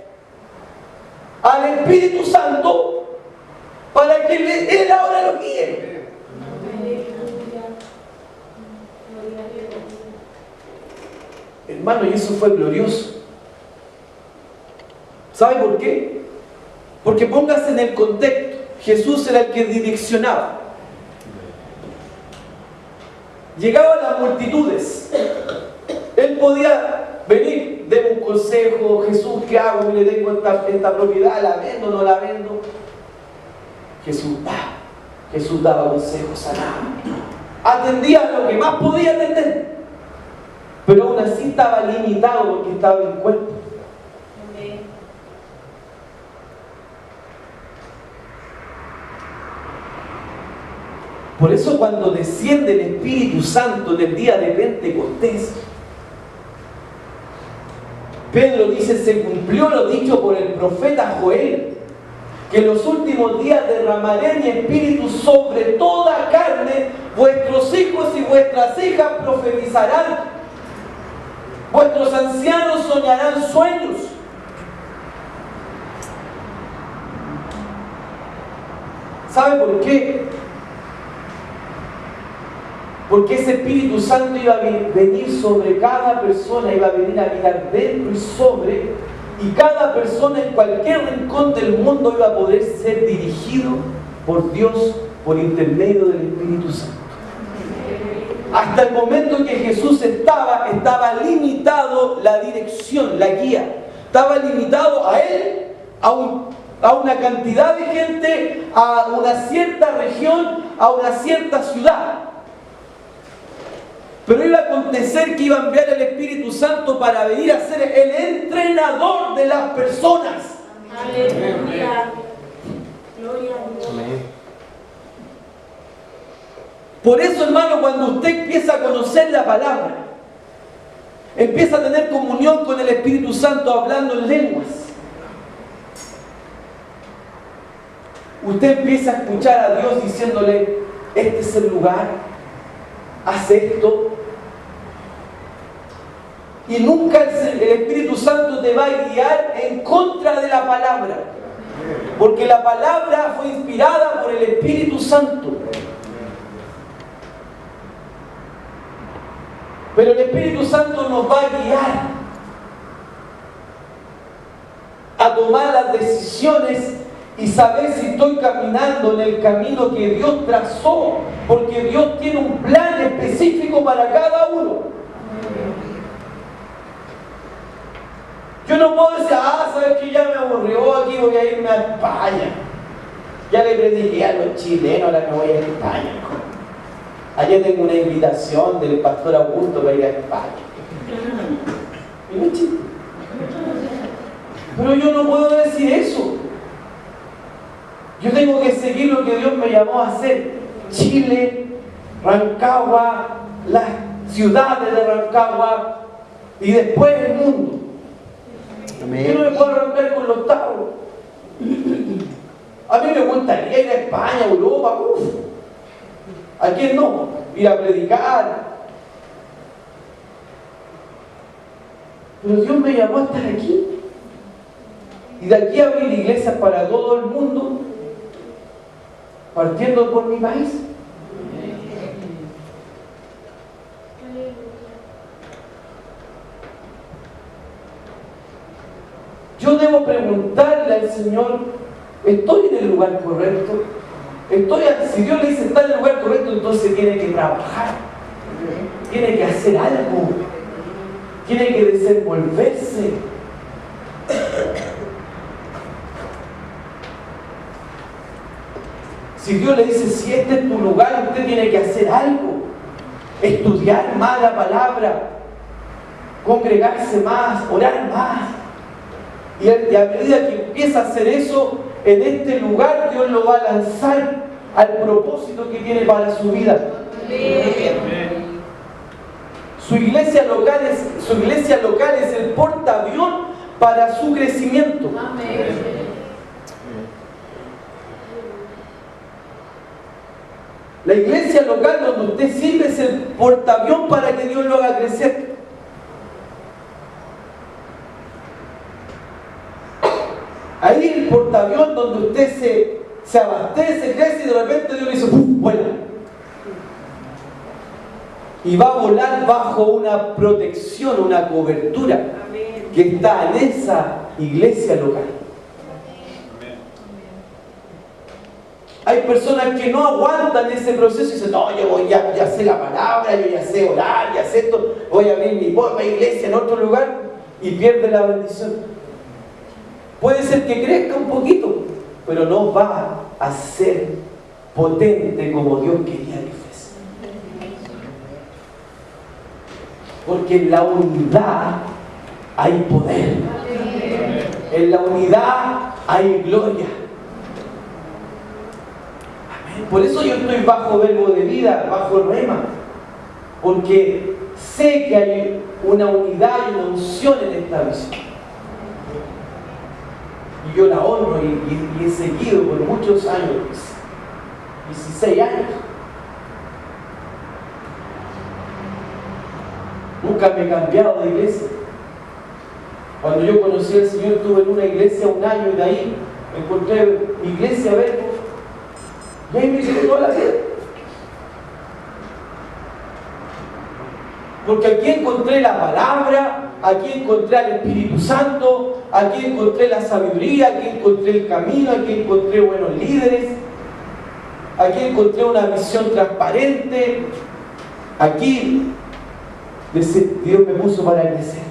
al Espíritu Santo para que Él ahora lo guíe. Hermano, y eso fue glorioso. ¿Sabe por qué? Porque póngase en el contexto. Jesús era el que direccionaba. Llegaba a las multitudes. Él podía venir, de un consejo. Jesús, ¿qué hago? Mire, tengo esta propiedad, ¿la vendo o no la vendo? Jesús daba consejos, sanaba. Atendía lo que más podía atender. Pero aún así estaba limitado porque estaba en cuerpo. Por eso cuando desciende el Espíritu Santo en el día de Pentecostés, Pedro dice, se cumplió lo dicho por el profeta Joel, que en los últimos días derramaré mi espíritu sobre toda carne, vuestros hijos y vuestras hijas profetizarán, vuestros ancianos soñarán sueños. ¿Sabe por qué? Porque ese Espíritu Santo iba a venir sobre cada persona, iba a venir a habitar dentro y sobre, y cada persona en cualquier rincón del mundo iba a poder ser dirigido por Dios por intermedio del Espíritu Santo. Hasta el momento en que Jesús estaba limitado la dirección, la guía. Estaba limitado a Él, a una cantidad de gente, a una cierta región, a una cierta ciudad. Pero iba a acontecer que iba a enviar el Espíritu Santo para venir a ser el entrenador de las personas. Aleluya. Gloria a Dios. Por eso, hermano, cuando usted empieza a conocer la palabra, empieza a tener comunión con el Espíritu Santo hablando en lenguas, usted empieza a escuchar a Dios diciéndole: este es el lugar, haz esto. Y nunca el Espíritu Santo te va a guiar en contra de la palabra, porque la palabra fue inspirada por el Espíritu Santo. Pero el Espíritu Santo nos va a guiar a tomar las decisiones y saber si estoy caminando en el camino que Dios trazó, porque Dios tiene un plan específico para cada uno. Yo no puedo decir: sabes que ya me aburrió, aquí voy a irme a España. Ya le prediqué a los chilenos, ahora me voy a España. Allá tengo una invitación del pastor Augusto para ir a España. Y no es chiste. Pero yo no puedo decir eso. Yo tengo que seguir lo que Dios me llamó a hacer. Chile, Rancagua, las ciudades de Rancagua y después el mundo. Yo no me puedo arrancar con los tarros. A mí me gustaría ir a España, a Europa, ¿a quién no? Ir a predicar. Pero Dios me llamó a estar aquí. Y de aquí a abrir iglesias para todo el mundo, partiendo por mi país. Yo debo preguntarle al Señor: ¿estoy en el lugar correcto? Si Dios le dice estar en el lugar correcto, entonces tiene que trabajar, tiene que hacer algo, tiene que desenvolverse. Si Dios le dice: si este es tu lugar, usted tiene que hacer algo, estudiar más la palabra, congregarse más, orar más. Y a medida que empieza a hacer eso, en este lugar Dios lo va a lanzar al propósito que tiene para su vida. Su iglesia local es el portaavión para su crecimiento. La iglesia local donde usted sirve es el portaavión para que Dios lo haga crecer. Ahí el portaavión donde usted se abastece, crece y de repente Dios le dice: ¡pum!, vuela. Y va a volar bajo una protección, una cobertura que está en esa iglesia local. Hay personas que no aguantan ese proceso y dicen: no, yo ya sé la palabra, yo ya sé orar, ya sé esto, voy a abrir mi propia iglesia en otro lugar, y pierde la bendición. Puede ser que crezca un poquito, pero no va a ser potente como Dios quería que fuese. Porque en la unidad hay poder. En la unidad hay gloria. Amén. Por eso yo estoy bajo Verbo de Vida, bajo Rema. Porque sé que hay una unidad y una unción en esta visión. Y yo la honro y he seguido por muchos años, 16 años. Nunca me he cambiado de iglesia. Cuando yo conocí al Señor, estuve en una iglesia un año y de ahí encontré mi iglesia, Verbo. Y ahí me quedé toda la vida. Porque aquí encontré la palabra, aquí encontré al Espíritu Santo, aquí encontré la sabiduría, aquí encontré el camino, aquí encontré buenos líderes, aquí encontré una visión transparente. Aquí Dios me puso para crecer.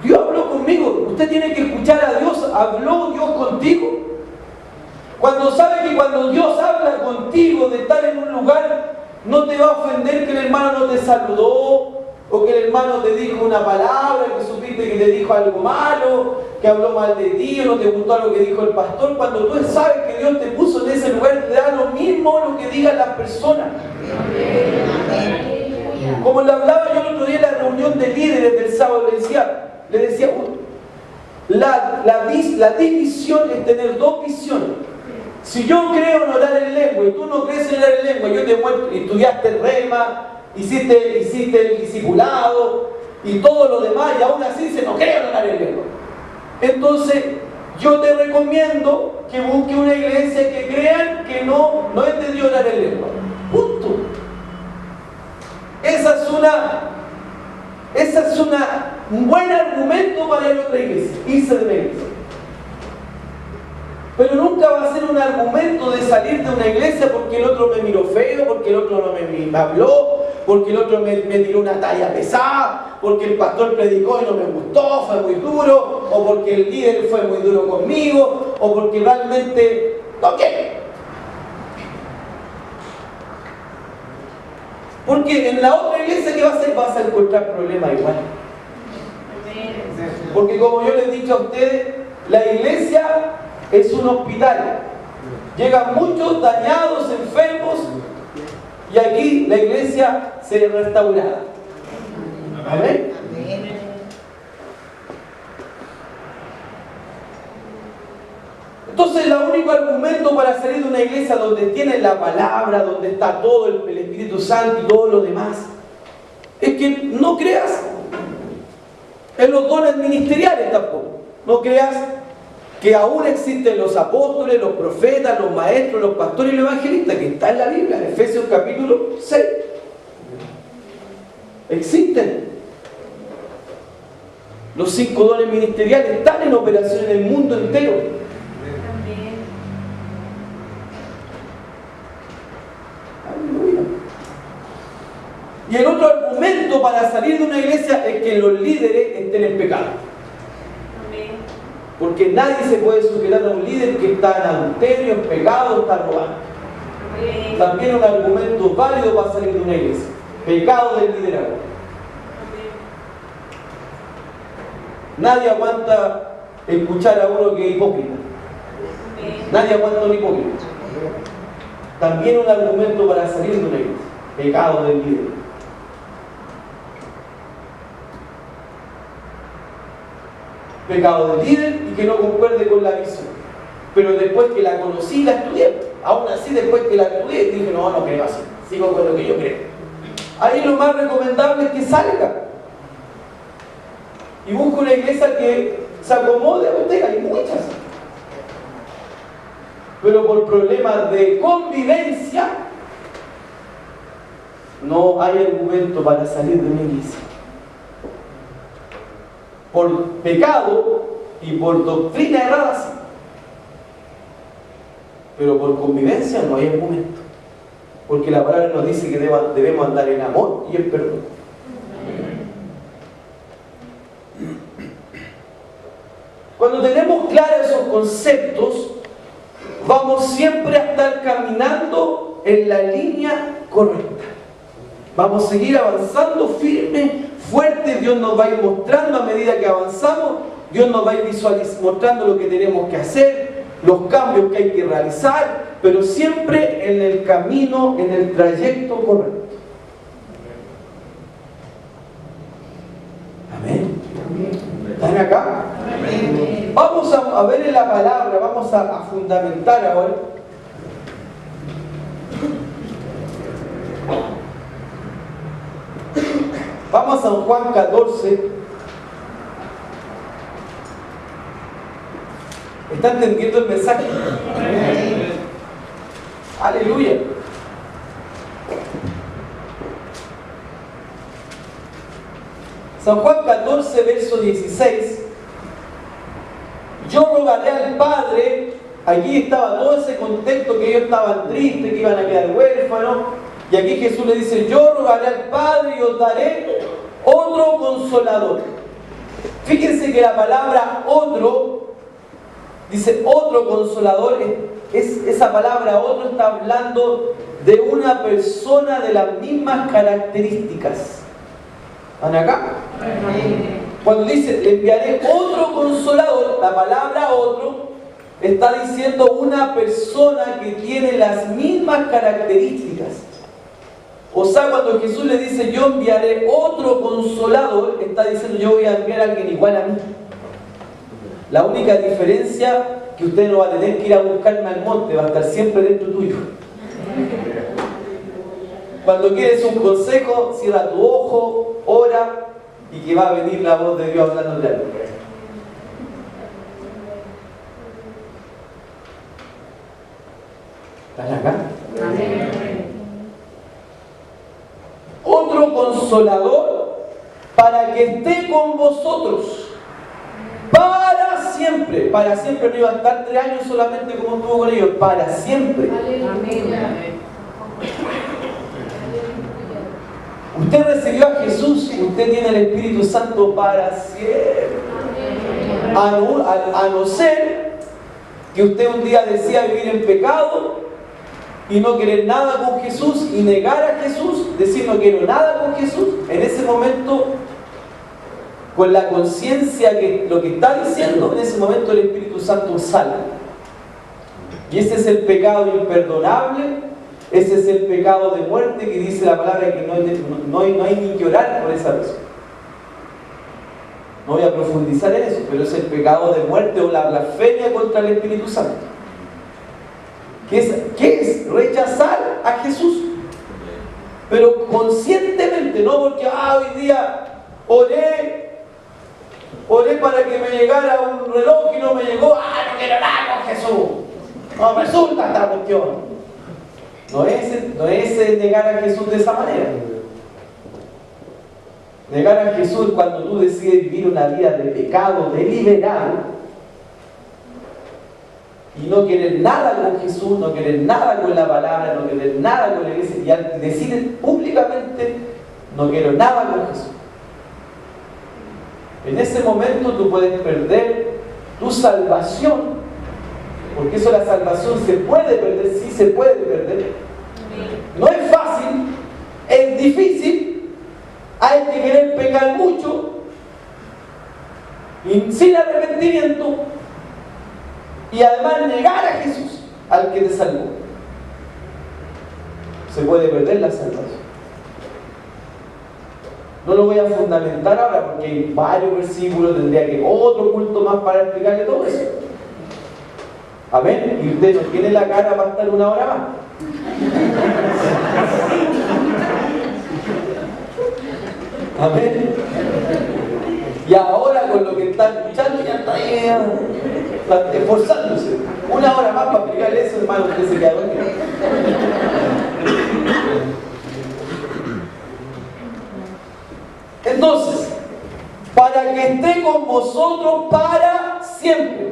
Dios habló conmigo. Usted tiene que escuchar a Dios. ¿Habló Dios contigo? Cuando sabe que cuando Dios habla contigo de estar en un lugar, no te va a ofender que el hermano no te saludó, o que el hermano te dijo una palabra, que supiste que te dijo algo malo, que habló mal de ti, o no te gustó algo que dijo el pastor. Cuando tú sabes que Dios te puso en ese lugar, te da lo mismo lo que digan las personas. Como le hablaba yo el otro día en la reunión de líderes del sábado, le decía, la división es tener dos visiones. Si yo creo en orar en lengua y tú no crees en orar en lengua, yo te muestro, estudiaste rema, hiciste el discipulado y todo lo demás, y aún así no creo en orar en lengua. Entonces, yo te recomiendo que busques una iglesia que crean que no entendió orar en lengua. Punto. Esa es un buen argumento para ir a otra iglesia, irse de la iglesia. Pero nunca va a ser un argumento de salir de una iglesia porque el otro me miró feo, porque el otro no me habló, porque el otro me tiró una talla pesada, porque el pastor predicó y no me gustó, fue muy duro, o porque el líder fue muy duro conmigo, o porque realmente no quiero. Porque en la otra iglesia, ¿qué va a hacer? Vas a encontrar problemas igual. Porque como yo les he dicho a ustedes, la iglesia es un hospital. Llegan muchos dañados, enfermos, y aquí la iglesia se restaurará. Amén. Entonces, el único argumento para salir de una iglesia donde tiene la palabra, donde está todo el Espíritu Santo y todo lo demás, es que no creas en los dones ministeriales tampoco. No creas que aún existen los apóstoles, los profetas, los maestros, los pastores y los evangelistas, que está en la Biblia, en Efesios capítulo 6. Existen. Los 5 dones ministeriales están en operación en el mundo entero. Y el otro argumento para salir de una iglesia es que los líderes estén en pecado. Porque nadie se puede sujetar a un líder que está en adulterio, en pecado, está robando. También un argumento válido para salir de una iglesia. Pecado del liderazgo. Nadie aguanta escuchar a uno que es hipócrita. Nadie aguanta un hipócrita. También un argumento para salir de una iglesia. Pecado del líder. Pecado del líder y que no concuerde con la visión. Pero después que la conocí, la estudié. Aún así, después que la estudié, dije, no creo así. Sigo con lo que yo creo. Ahí lo más recomendable es que salga. Y busque una iglesia que se acomode a usted. Hay muchas. Pero por problemas de convivencia, no hay argumento para salir de una iglesia. Por pecado y por doctrina errada, sí. Pero por convivencia no hay argumento. Porque la palabra nos dice que debemos andar en amor y en perdón. Cuando tenemos claros esos conceptos, vamos siempre a estar caminando en la línea correcta. Vamos a seguir avanzando firme, fuerte. Dios nos va a ir mostrando a medida que avanzamos. Dios nos va a ir mostrando lo que tenemos que hacer, los cambios que hay que realizar, pero siempre en el camino, en el trayecto correcto. Amén. ¿Están acá? Amén. Vamos a ver en la palabra, vamos a fundamentar ahora. Vamos a San Juan 14. ¿Está entendiendo el mensaje? Aleluya. San Juan 14, verso 16. Yo rogaré al Padre. Aquí estaba todo ese contexto que ellos estaban tristes, que iban a quedar huérfanos. Y aquí Jesús le dice, yo rogaré al Padre y os daré otro consolador. Fíjense que la palabra otro, dice otro consolador, esa palabra otro está hablando de una persona de las mismas características. ¿Van acá? Cuando dice, le enviaré otro consolador, la palabra otro está diciendo una persona que tiene las mismas características. O sea, cuando Jesús le dice, yo enviaré otro consolador, está diciendo, yo voy a enviar a alguien igual a mí. La única diferencia que usted no va a tener que ir a buscarme al monte, va a estar siempre dentro tuyo. Cuando quieres un consejo, cierra tu ojo, ora, y que va a venir la voz de Dios hablando de algo. ¿Están acá? Amén. Otro consolador para que esté con vosotros para siempre. Para siempre no iba a estar 3 años solamente como estuvo con ellos, para siempre. Amén. Usted recibió a Jesús, usted tiene el Espíritu Santo para siempre. A no ser que usted un día decida vivir en pecado y no querer nada con Jesús y negar a Jesús, decir no quiero nada con Jesús, en ese momento, con la conciencia que lo que está diciendo, en ese momento el Espíritu Santo sale. Y ese es el pecado imperdonable. Ese es el pecado de muerte que dice la palabra que no hay ni que orar por esa persona. No voy a profundizar en eso, pero es el pecado de muerte o la blasfemia contra el Espíritu Santo. ¿Qué es? Rechazar a Jesús. Pero conscientemente, no porque hoy día oré para que me llegara un reloj y no me llegó, no quiero nada con Jesús. No resulta esta cuestión. No es negar a Jesús de esa manera. Negar a Jesús cuando tú decides vivir una vida de pecado deliberado y no querer nada con Jesús, no querer nada con la palabra, no querer nada con la iglesia y decides públicamente no quiero nada con Jesús. En ese momento tú puedes perder tu salvación. Porque eso, la salvación se puede perder, sí se puede perder. No es fácil, es difícil, hay que querer pecar mucho y sin arrepentimiento y además negar a Jesús, al que te salvó. Se puede perder la salvación. No lo voy a fundamentar ahora porque hay varios versículos, tendría que otro culto más para explicarle todo eso. Amén. Y usted no tiene la cara para estar 1 hora más. Amén. Y ahora con lo que está escuchando ya está esforzándose. 1 hora más para explicarle eso, hermano, usted se queda dormido. Entonces, para que esté con vosotros para siempre.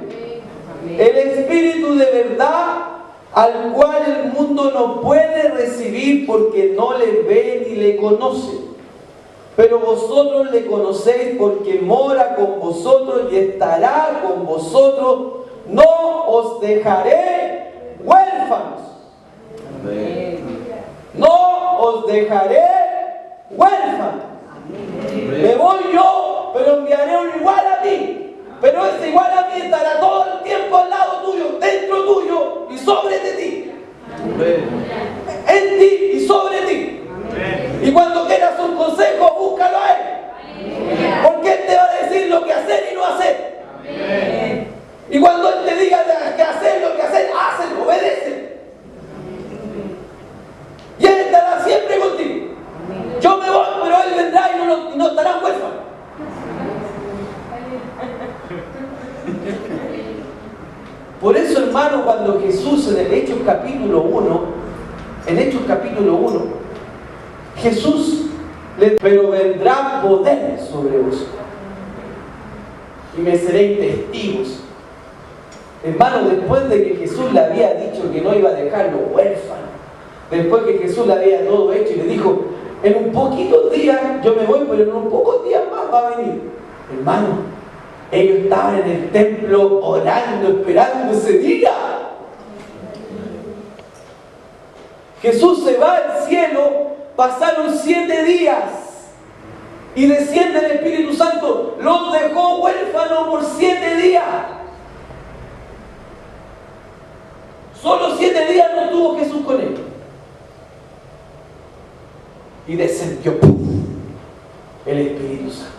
El Espíritu de verdad, al cual el mundo no puede recibir porque no le ve ni le conoce. Pero vosotros le conocéis porque mora con vosotros y estará con vosotros. No os dejaré huérfanos. No os dejaré huérfanos. Me voy yo, pero enviaré uno igual a ti. Pero ese igual a mí estará todo el tiempo al lado tuyo, dentro tuyo y sobre de ti. En ti y sobre ti. Y cuando quieras un consejo, búscalo a Él. Porque Él te va a decir lo que hacer y no hacer. Y cuando Él te diga que hacer lo que hacer, hazlo, obedece. Y Él estará siempre contigo. Yo me voy, pero Él vendrá y no estará huérfano. Por eso, hermano, cuando Jesús en el Hechos capítulo 1, Jesús pero vendrá poder sobre vosotros y me seréis testigos. Hermano, después de que Jesús le había dicho que no iba a dejarlo huérfano, después que Jesús le había todo hecho y le dijo, en un poquito días yo me voy, pero en un pocos días más va a venir. Hermano, ellos estaban en el templo orando, esperando ese día. Jesús se va al cielo, pasaron 7 días y desciende el Espíritu Santo, los dejó huérfanos por 7 días. Solo 7 días no estuvo Jesús con ellos. Y descendió ¡pum!, el Espíritu Santo.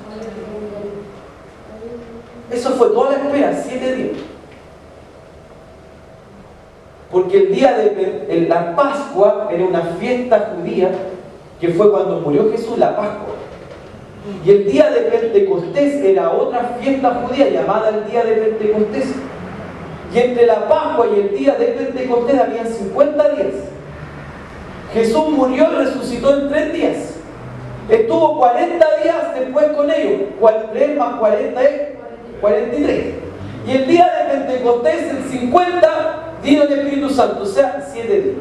Eso fue toda la espera, 7 días. Porque el día de la Pascua era una fiesta judía, que fue cuando murió Jesús, la Pascua. Y el día de Pentecostés era otra fiesta judía llamada el día de Pentecostés. Y entre la Pascua y el día de Pentecostés habían 50 días. Jesús murió y resucitó en 3 días. Estuvo 40 días después con ellos. 3 más 40 es 43. Y el día de Pentecostés, el 50, vino el Espíritu Santo, o sea, 7 días.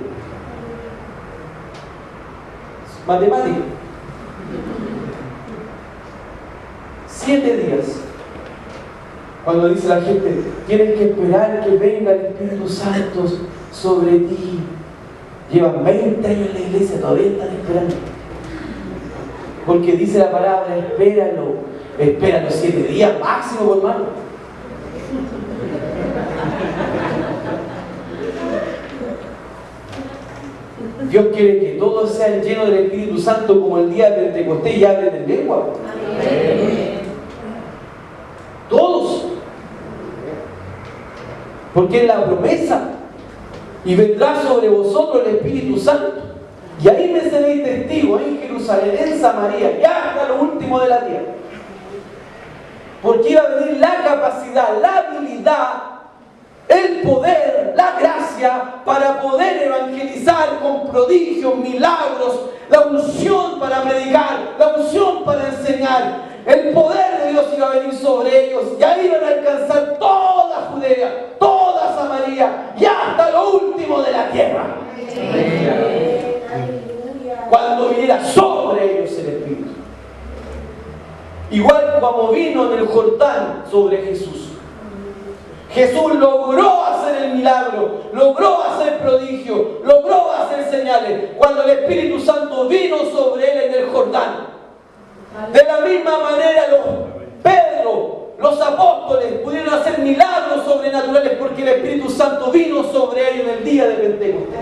Matemática. 7 días. Cuando dice la gente, tienes que esperar que venga el Espíritu Santo sobre ti. Llevan 20 años en la iglesia, todavía están esperando. Porque dice la palabra, espéralo 7 días máximo, hermano. Dios quiere que todos sean llenos del Espíritu Santo como el día de Pentecostés y hablen en lengua. Todos. Porque es la promesa. Y vendrá sobre vosotros el Espíritu Santo. Y ahí me seréis testigos en Jerusalén, en Samaria, y hasta lo último de la tierra. Porque iba a venir la capacidad, la habilidad, el poder, la gracia para poder evangelizar con prodigios, milagros, la unción para predicar, la unción para enseñar. El poder de Dios iba a venir sobre ellos y ahí iban a alcanzar toda Judea, toda Samaria y hasta lo último de la tierra. Cuando viniera sobre ellos el Espíritu. Igual como vino en el Jordán sobre Jesús. Jesús logró hacer el milagro, logró hacer prodigio, logró hacer señales. Cuando el Espíritu Santo vino sobre él en el Jordán. De la misma manera Pedro, los apóstoles pudieron hacer milagros sobrenaturales porque el Espíritu Santo vino sobre ellos en el día de Pentecostés.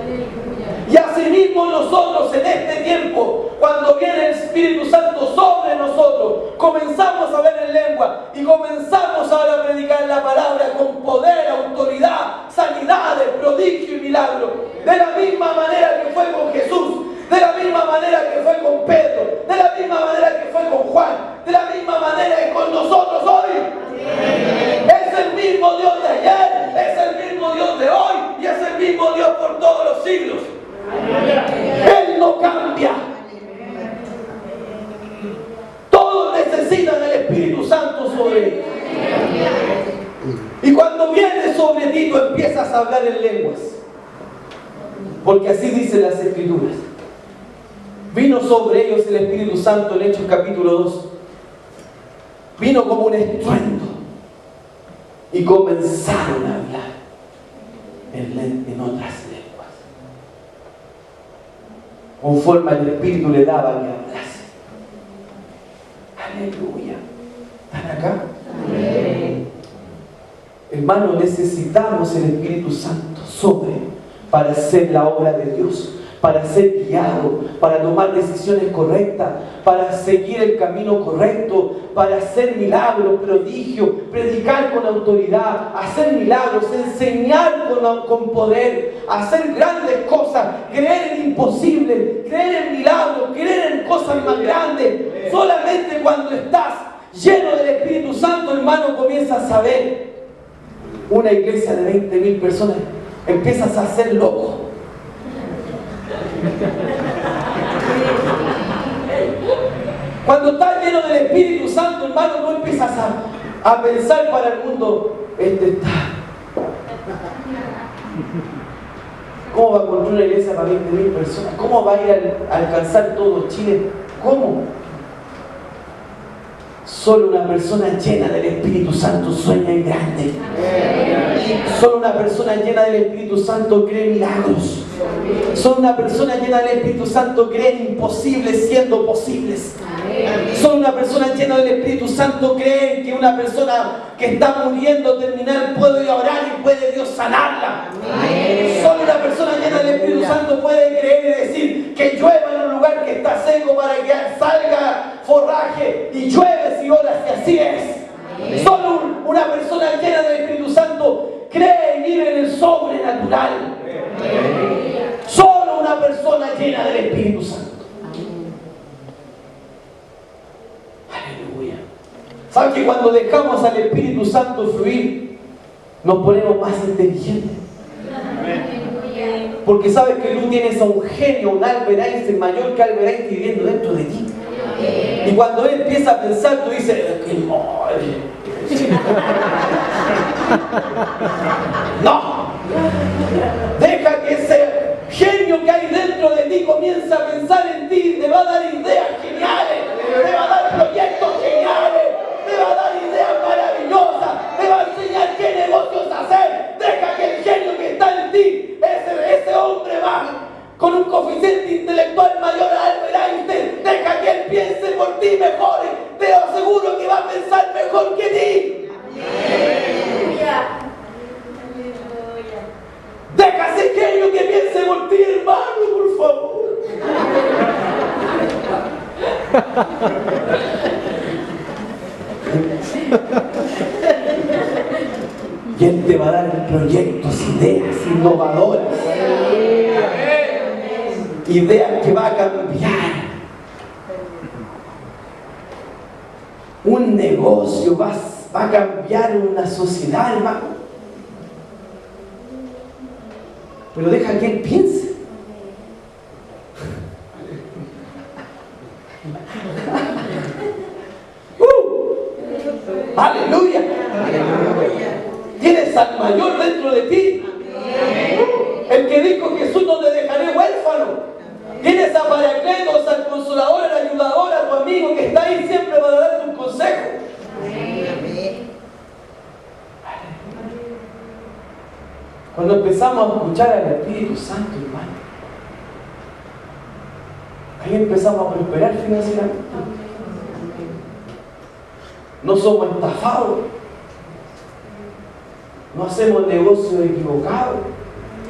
Y asimismo nosotros en este tiempo, cuando viene el Espíritu Santo sobre nosotros, comenzamos a hablar en lengua y comenzamos ahora a predicar la palabra con poder, autoridad, sanidades, prodigio y milagro. De la misma manera que fue con Jesús, de la misma manera que fue con Pedro, de la misma manera que fue con Juan, de la misma manera que con nosotros hoy. Es el mismo Dios de ayer, es el mismo Dios de hoy y es el mismo Dios por todos los siglos. Él no cambia. Todos necesitan el Espíritu Santo sobre ellos. Y cuando viene sobre ti, tú empiezas a hablar en lenguas. Porque así dicen las Escrituras. Vino sobre ellos el Espíritu Santo en Hechos capítulo 2. Vino como un estruendo. Y comenzaron a hablar en otras lenguas. Conforme al Espíritu le daba que hablase. Aleluya. ¿Están acá? Amén. Hermano, necesitamos el Espíritu Santo sobre para hacer la obra de Dios, para ser guiado, para tomar decisiones correctas, para seguir el camino correcto, para hacer milagros, prodigios, predicar con autoridad, hacer milagros, enseñar con poder, hacer grandes cosas, creer en imposible, creer en milagros, creer en cosas más grandes. Solamente cuando estás lleno del Espíritu Santo, hermano, comienzas a ver. una iglesia de 20.000 personas, empiezas a ser loco. Cuando estás lleno del Espíritu Santo, hermano, no empiezas a pensar para el mundo, está. ¿Cómo va a construir una iglesia para 20.000 personas? ¿Cómo va a ir a alcanzar todo Chile? ¿Cómo? Solo una persona llena del Espíritu Santo sueña en grande. Solo una persona llena del Espíritu Santo cree milagros. Solo una persona llena del Espíritu Santo cree en imposibles siendo posibles. Solo una persona llena del Espíritu Santo cree que una persona que está muriendo terminal puede orar y puede Dios sanarla. Solo una persona llena del Espíritu Santo puede creer y decir que llueva en un lugar que está seco para que salga forraje y llueve si oras y así es. Solo una persona llena del Espíritu Santo cree y vive en el sobrenatural. Solo una persona llena del Espíritu Santo. Aleluya. ¿Saben que cuando dejamos al Espíritu Santo fluir, nos ponemos más inteligentes? Porque sabes que tú tienes a un genio, un Albert Einstein, mayor que Albert Einstein viviendo dentro de ti. Y cuando él empieza a pensar, tú dices, no. Deja que ese genio que hay dentro de ti comience a pensar en ti. Te va a dar ideas geniales, te va a dar proyectos geniales, te va a dar ideas maravillosas, te va a enseñar qué negocios hacer. Deja que el genio que está en ti, ese hombre va con un coeficiente intelectual mayor a Albert Einstein, deja que él piense por ti mejor. Te aseguro que va a pensar mejor que ti. Deja ese genio que piense por ti, hermano, por favor. Y él te va a dar proyectos, ideas innovadoras. Ideas que va a cambiar un negocio, va a cambiar una sociedad, hermano. Pero deja que él piense. ¡Aleluya! Tienes al mayor dentro de ti. El que dijo: Jesús, no te dejaré huérfano. Tienes a Paracletos, al Consolador, al Ayudador, a tu amigo que está ahí siempre para darte un consejo. Cuando empezamos a escuchar al Espíritu Santo, hermano, ahí empezamos a prosperar financieramente. No somos estafados, no hacemos negocios equivocados,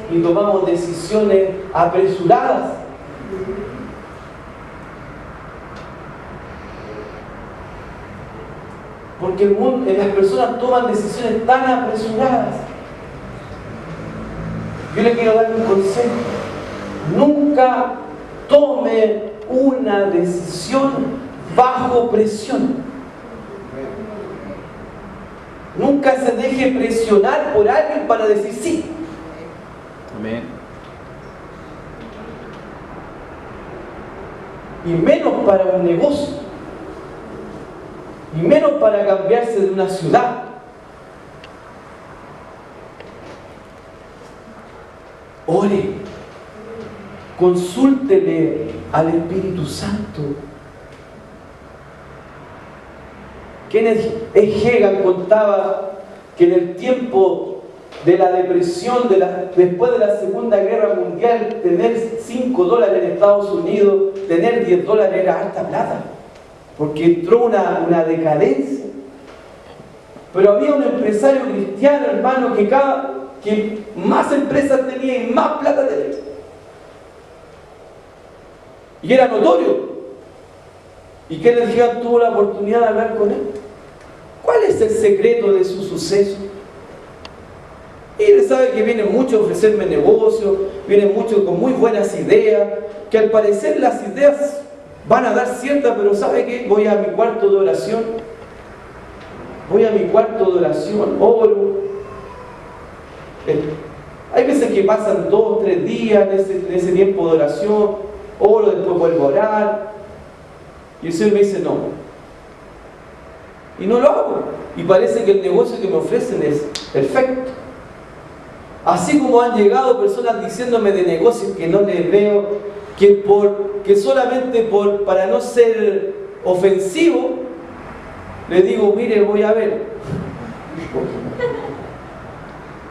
ni tomamos decisiones apresuradas. Porque el mundo, las personas toman decisiones tan apresuradas. Yo le quiero dar un consejo: nunca tome una decisión bajo presión. Nunca se deje presionar por alguien para decir sí. Amén. Y menos para un negocio. Y menos para cambiarse de una ciudad. Ore. Consúltele al Espíritu Santo. Kenneth Hagin contaba que en el tiempo de la depresión, después de la Segunda Guerra Mundial, tener $5 en Estados Unidos, tener $10 era harta plata, porque entró una decadencia. Pero había un empresario cristiano, hermano, que más empresas tenía y más plata tenía. Y era notorio. ¿Y Kenneth Hagin tuvo la oportunidad de hablar con él? ¿Cuál es el secreto de su suceso? Y él sabe que vienen muchos a ofrecerme negocios, vienen muchos con muy buenas ideas, que al parecer las ideas van a dar cierta, pero ¿sabe qué? Voy a mi cuarto de oración, oro, Hay veces que pasan 2 o 3 días en ese tiempo de oración, oro, después vuelvo a orar, y el Señor me dice no. Y no lo hago. Y parece que el negocio que me ofrecen es perfecto. Así como han llegado personas diciéndome de negocios que no les veo, que solamente para no ser ofensivo, les digo, mire, voy a ver.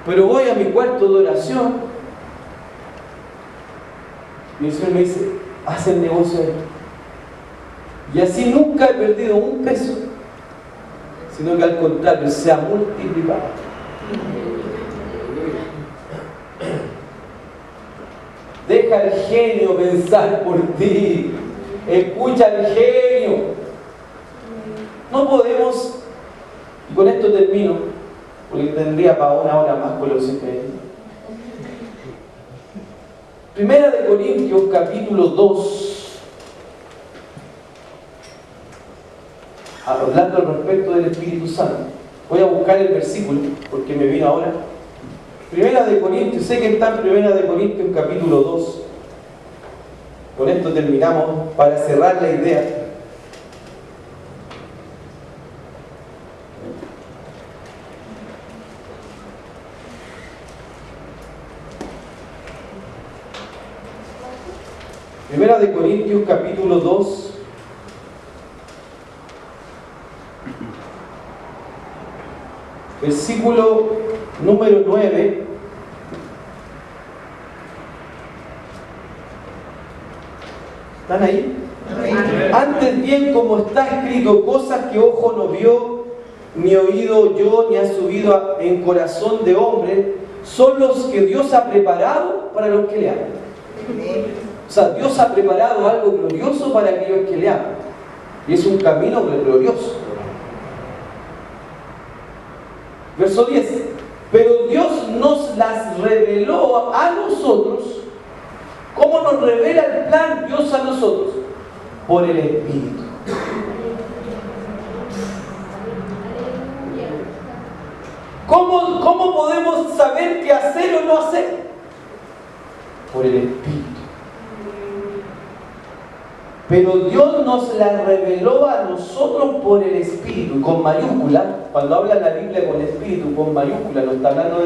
Pero voy a mi cuarto de oración y el Señor me dice, haz el negocio ahí. Y así nunca he perdido un peso, sino que al contrario, se ha multiplicado. Deja al genio pensar por ti. Escucha al genio. No podemos, y con esto termino, porque tendría para 1 hora más con los CPN. Primera de Corintios, capítulo 2. Hablando al respecto del Espíritu Santo. Voy a buscar el versículo, porque me vino ahora. Primera de Corintios, sé que está en Primera de Corintios, capítulo 2. Con esto terminamos, para cerrar la idea. Primera de Corintios, capítulo 2. Versículo número 9. ¿Están ahí? Antes bien, como está escrito, cosas que ojo no vio, ni oído oyó, ni ha subido en corazón de hombre, son los que Dios ha preparado para los que le aman. O sea, Dios ha preparado algo glorioso para aquellos que le aman. Y es un camino glorioso. Verso 10. Pero Dios nos las reveló a nosotros. ¿Cómo nos revela el plan Dios a nosotros? Por el Espíritu. ¿Cómo podemos saber qué hacer o no hacer? Por el Espíritu. Pero Dios nos la reveló a nosotros por el Espíritu, con mayúscula. Cuando habla la Biblia con Espíritu, con mayúscula, no está hablando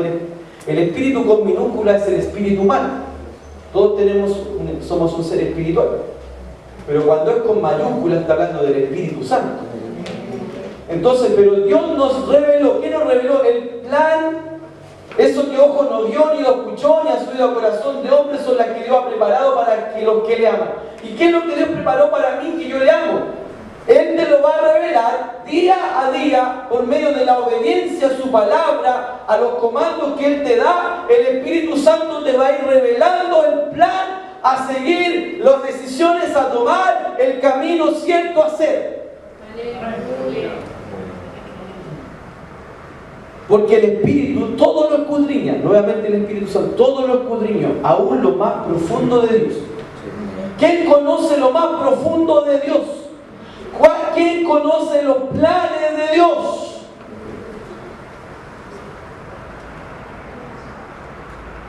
el Espíritu con minúscula es el espíritu humano. Todos somos un ser espiritual. Pero cuando es con mayúscula está hablando del Espíritu Santo. Entonces, pero Dios nos reveló. ¿Qué nos reveló? El plan. Eso que ojo no vio, ni lo escuchó, ni ha subido al corazón de hombre, son las que Dios ha preparado para que los que le aman. ¿Y qué es lo que Dios preparó para mí que yo le amo? Él te lo va a revelar día a día por medio de la obediencia a su palabra, a los comandos que Él te da. El Espíritu Santo te va a ir revelando el plan a seguir, las decisiones a tomar, el camino cierto a hacer. Porque el Espíritu todo lo escudriña, nuevamente el Espíritu Santo, todo lo escudriñó, aún lo más profundo de Dios. ¿Quién conoce lo más profundo de Dios? ¿Quién conoce los planes de Dios?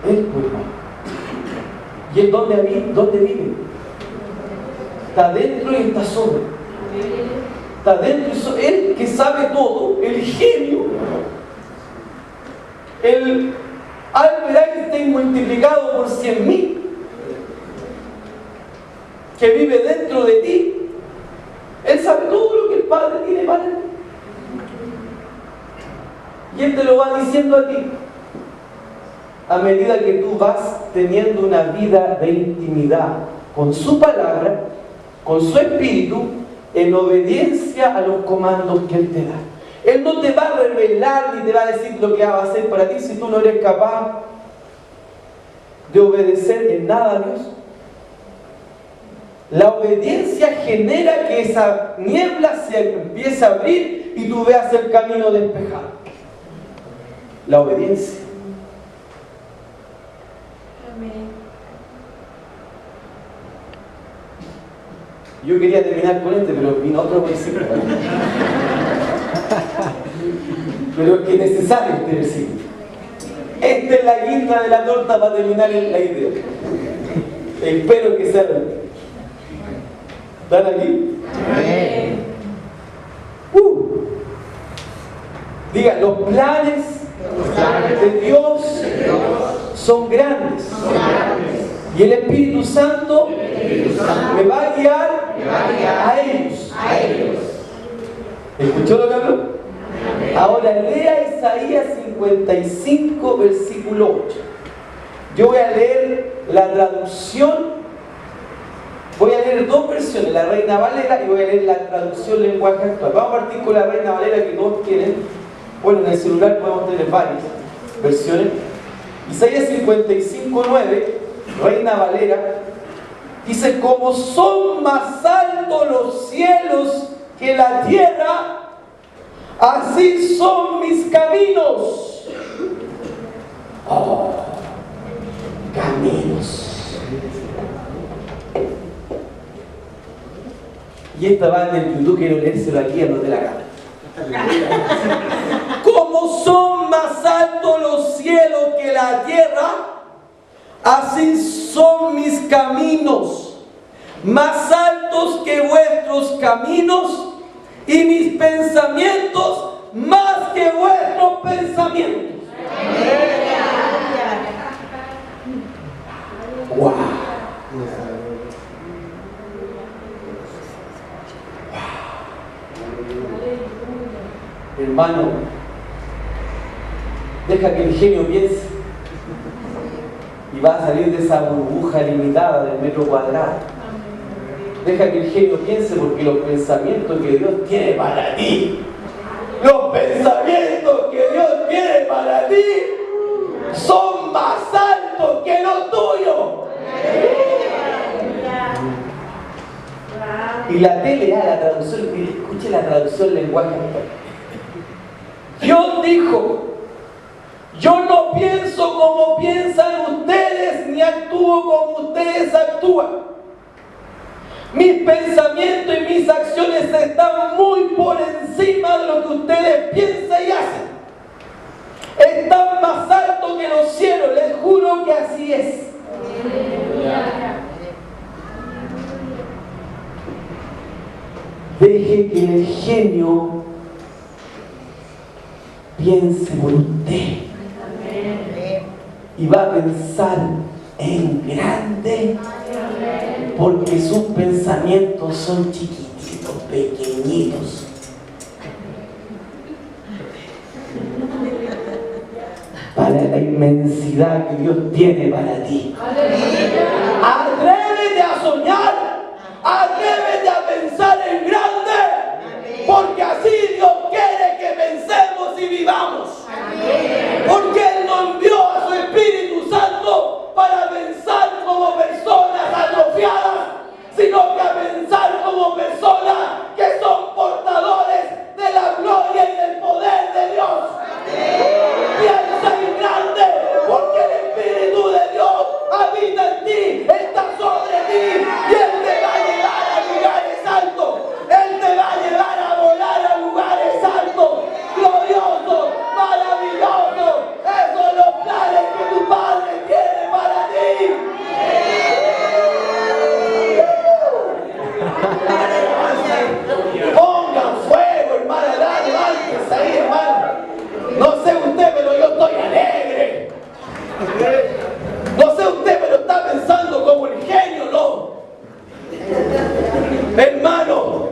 Él, pues, ¿y él dónde vive? Está dentro y está sobre. Está dentro y él que sabe todo, el genio, el Albert Einstein multiplicado por 100.000, que vive dentro de ti. Él sabe todo lo que el Padre tiene para él. Y Él te lo va diciendo a ti. A medida que tú vas teniendo una vida de intimidad con su palabra, con su Espíritu, en obediencia a los comandos que Él te da. Él no te va a revelar ni te va a decir lo que va a hacer para ti si tú no eres capaz de obedecer en nada a Dios. La obediencia genera que esa niebla se empiece a abrir y tú veas el camino despejado. La obediencia. Amén. Yo quería terminar con este, pero vino otro versículo. Pero es que es necesario este versículo. Esta es la guinda de la torta para terminar la idea. Espero que sea. ¿Están aquí? Diga, los planes de Dios son grandes. Y el Espíritu Santo me va a guiar a ellos. ¿Escuchó lo que habló? Ahora lea Isaías 55, versículo 8. Yo voy a leer la traducción. Voy a leer dos versiones, la Reina Valera y voy a leer la traducción lenguaje actual. Vamos a partir con la Reina Valera, que todos tienen. Bueno, en el celular podemos tener varias versiones. Isaías 55, 9, Reina Valera, dice: como son más altos los cielos que la tierra, así son mis caminos. Oh, caminos. Y esta va en el YouTube, quiero leérselo aquí a los de la cámara. Como son más altos los cielos que la tierra, así son mis caminos, más altos que vuestros caminos, y mis pensamientos más que vuestros pensamientos. ¡Wow! Hermano, deja que el genio piense y va a salir de esa burbuja limitada del metro cuadrado. Deja que el genio piense, porque los pensamientos que Dios tiene para ti, los pensamientos que Dios tiene para ti son más altos que los tuyos. Y la tele, la traducción, escuche la traducción lenguaje actual. Dios dijo: yo no pienso como piensan ustedes, ni actúo como ustedes actúan. Mis pensamientos y mis acciones están muy por encima de lo que ustedes piensan y hacen. Están más altos que los cielos, les juro que así es. Deje que el genio piense por usted. Y va a pensar en grande, porque sus pensamientos son chiquititos, pequeñitos. Para la inmensidad que Dios tiene para ti. Atrévete a soñar, atrévete a pensar en grande, porque así Dios quiere que pensemos y vivamos. Porque Él nos envió a su Espíritu Santo para pensar como personas atrofiadas, sino que a pensar como personas que son portadores de la gloria y del poder de Dios. Piensa en grande, porque el Espíritu de Dios habita en ti, está sobre ti, y Él te va a llevar a lugares altos. Él te va a llevar a volar a lugares altos, gloriosos, maravillosos. Esos son los planes que tu Padre tiene para ti. Pongan fuego, hermano, levántense ahí, hermano. No sé usted, pero yo estoy alegre. No sé usted, pero está pensando como el genio, ¿no? Hermano,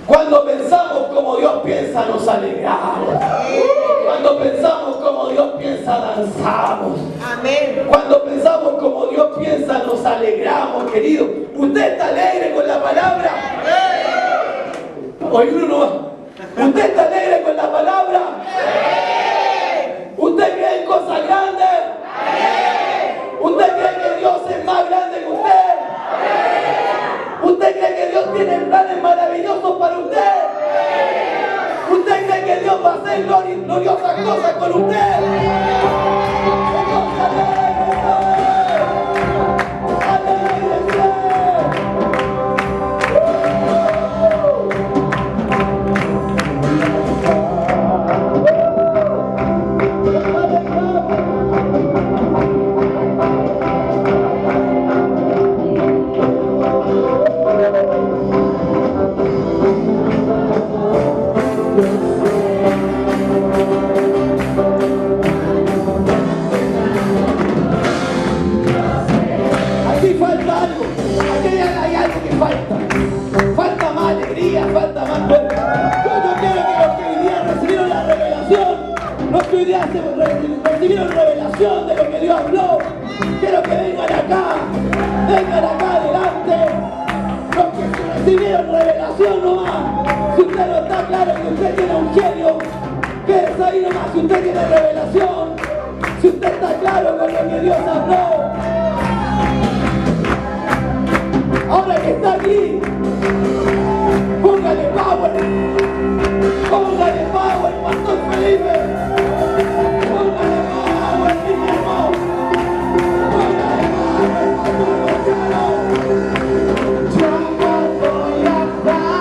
cuando pensamos como Dios piensa, nos alegramos. Cuando pensamos como Dios piensa, danzamos. Cuando pensamos como Dios piensa, nos alegramos, querido. ¿Usted está alegre con la palabra? Oye, uno no va. ¿Usted está alegre con la palabra? ¿Usted cree en cosas grandes? ¿Usted cree que Dios es más grande que usted? ¿Usted cree que Dios tiene planes maravillosos para usted? ¿Usted cree que Dios va a hacer gloriosas cosas con usted? Entonces, ¡alégrese! ¡Alégrese! habló. Quiero que vengan acá adelante, los que recibieron revelación nomás. Si usted no está claro que usted tiene un genio, quédese ahí nomás si usted tiene revelación, si usted está claro con lo que Dios habló. Ahora que está aquí, póngale power, Pastor Felipe. Póngale power, Guillermo. Póngale power, Pastor Gonzalo. Yo no voy a parar.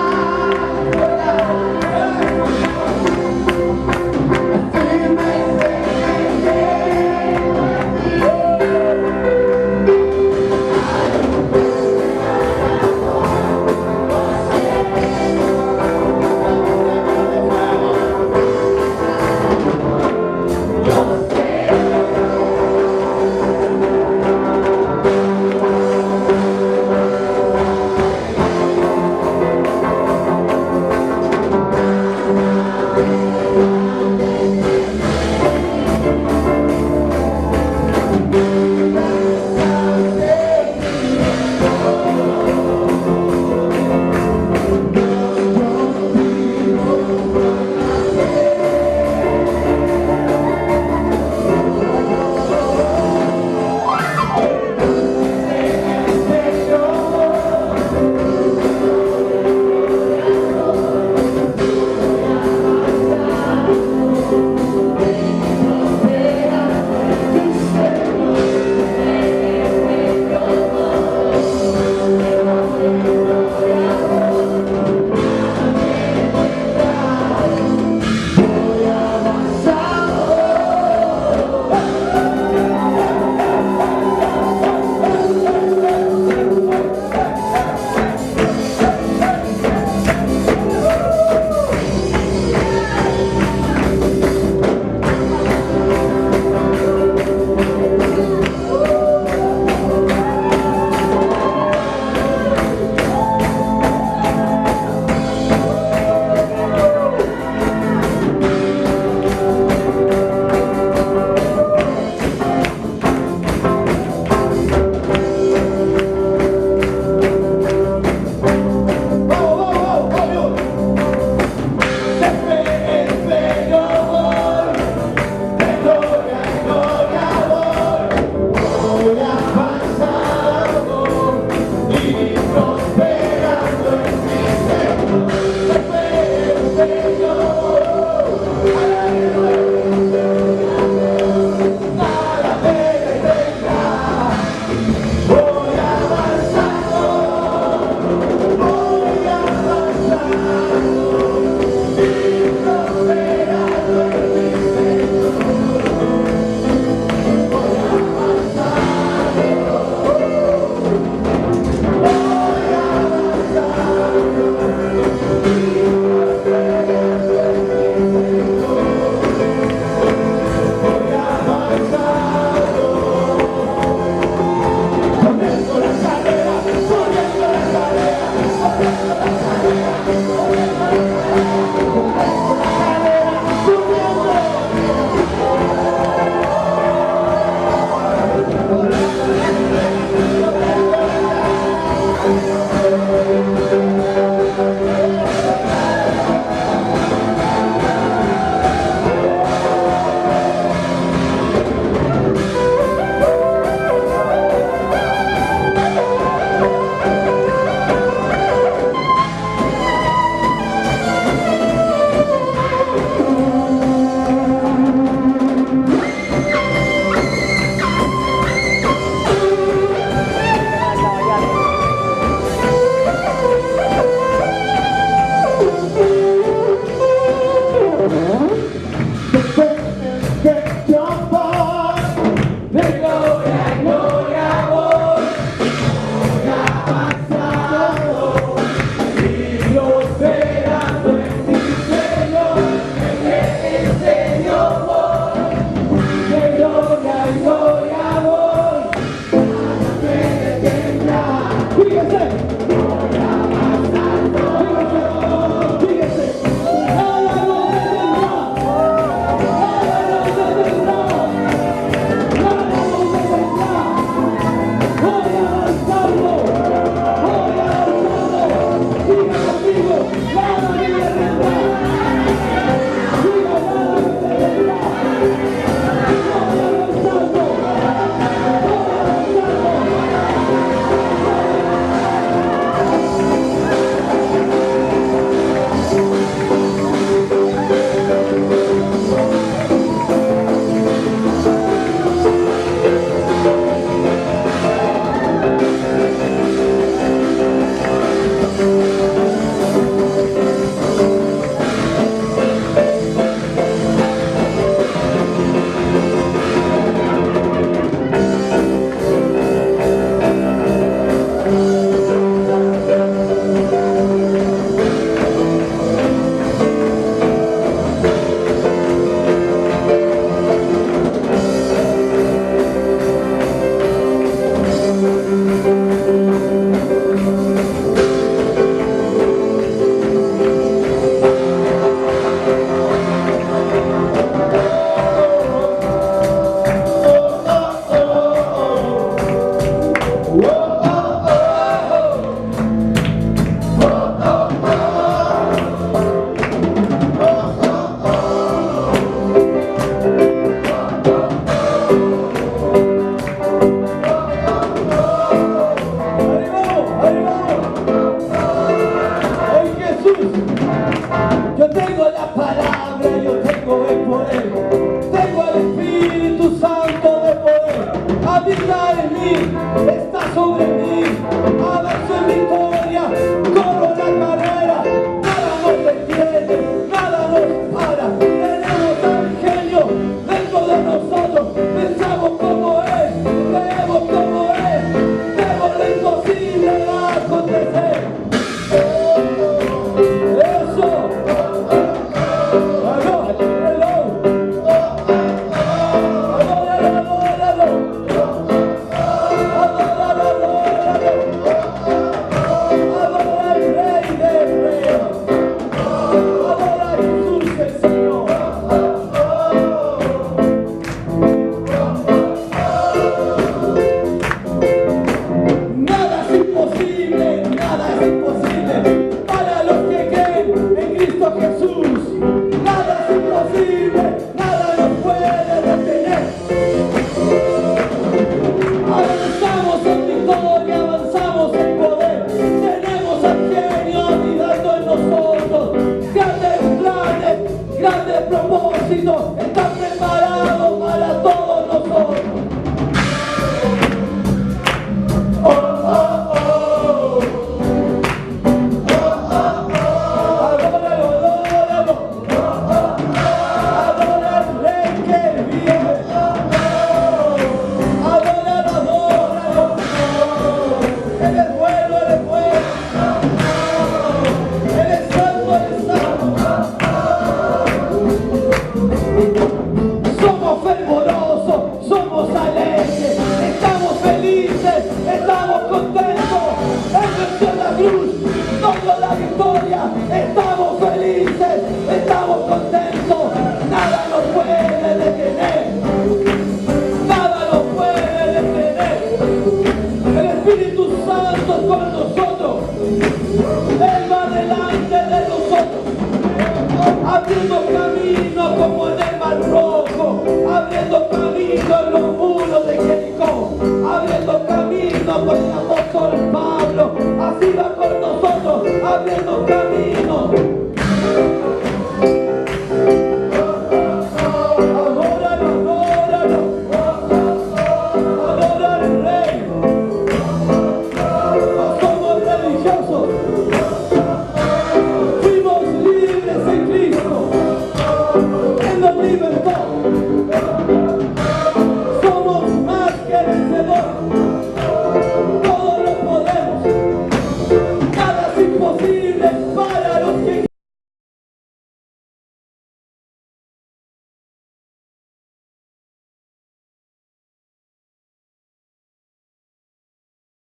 está en mí.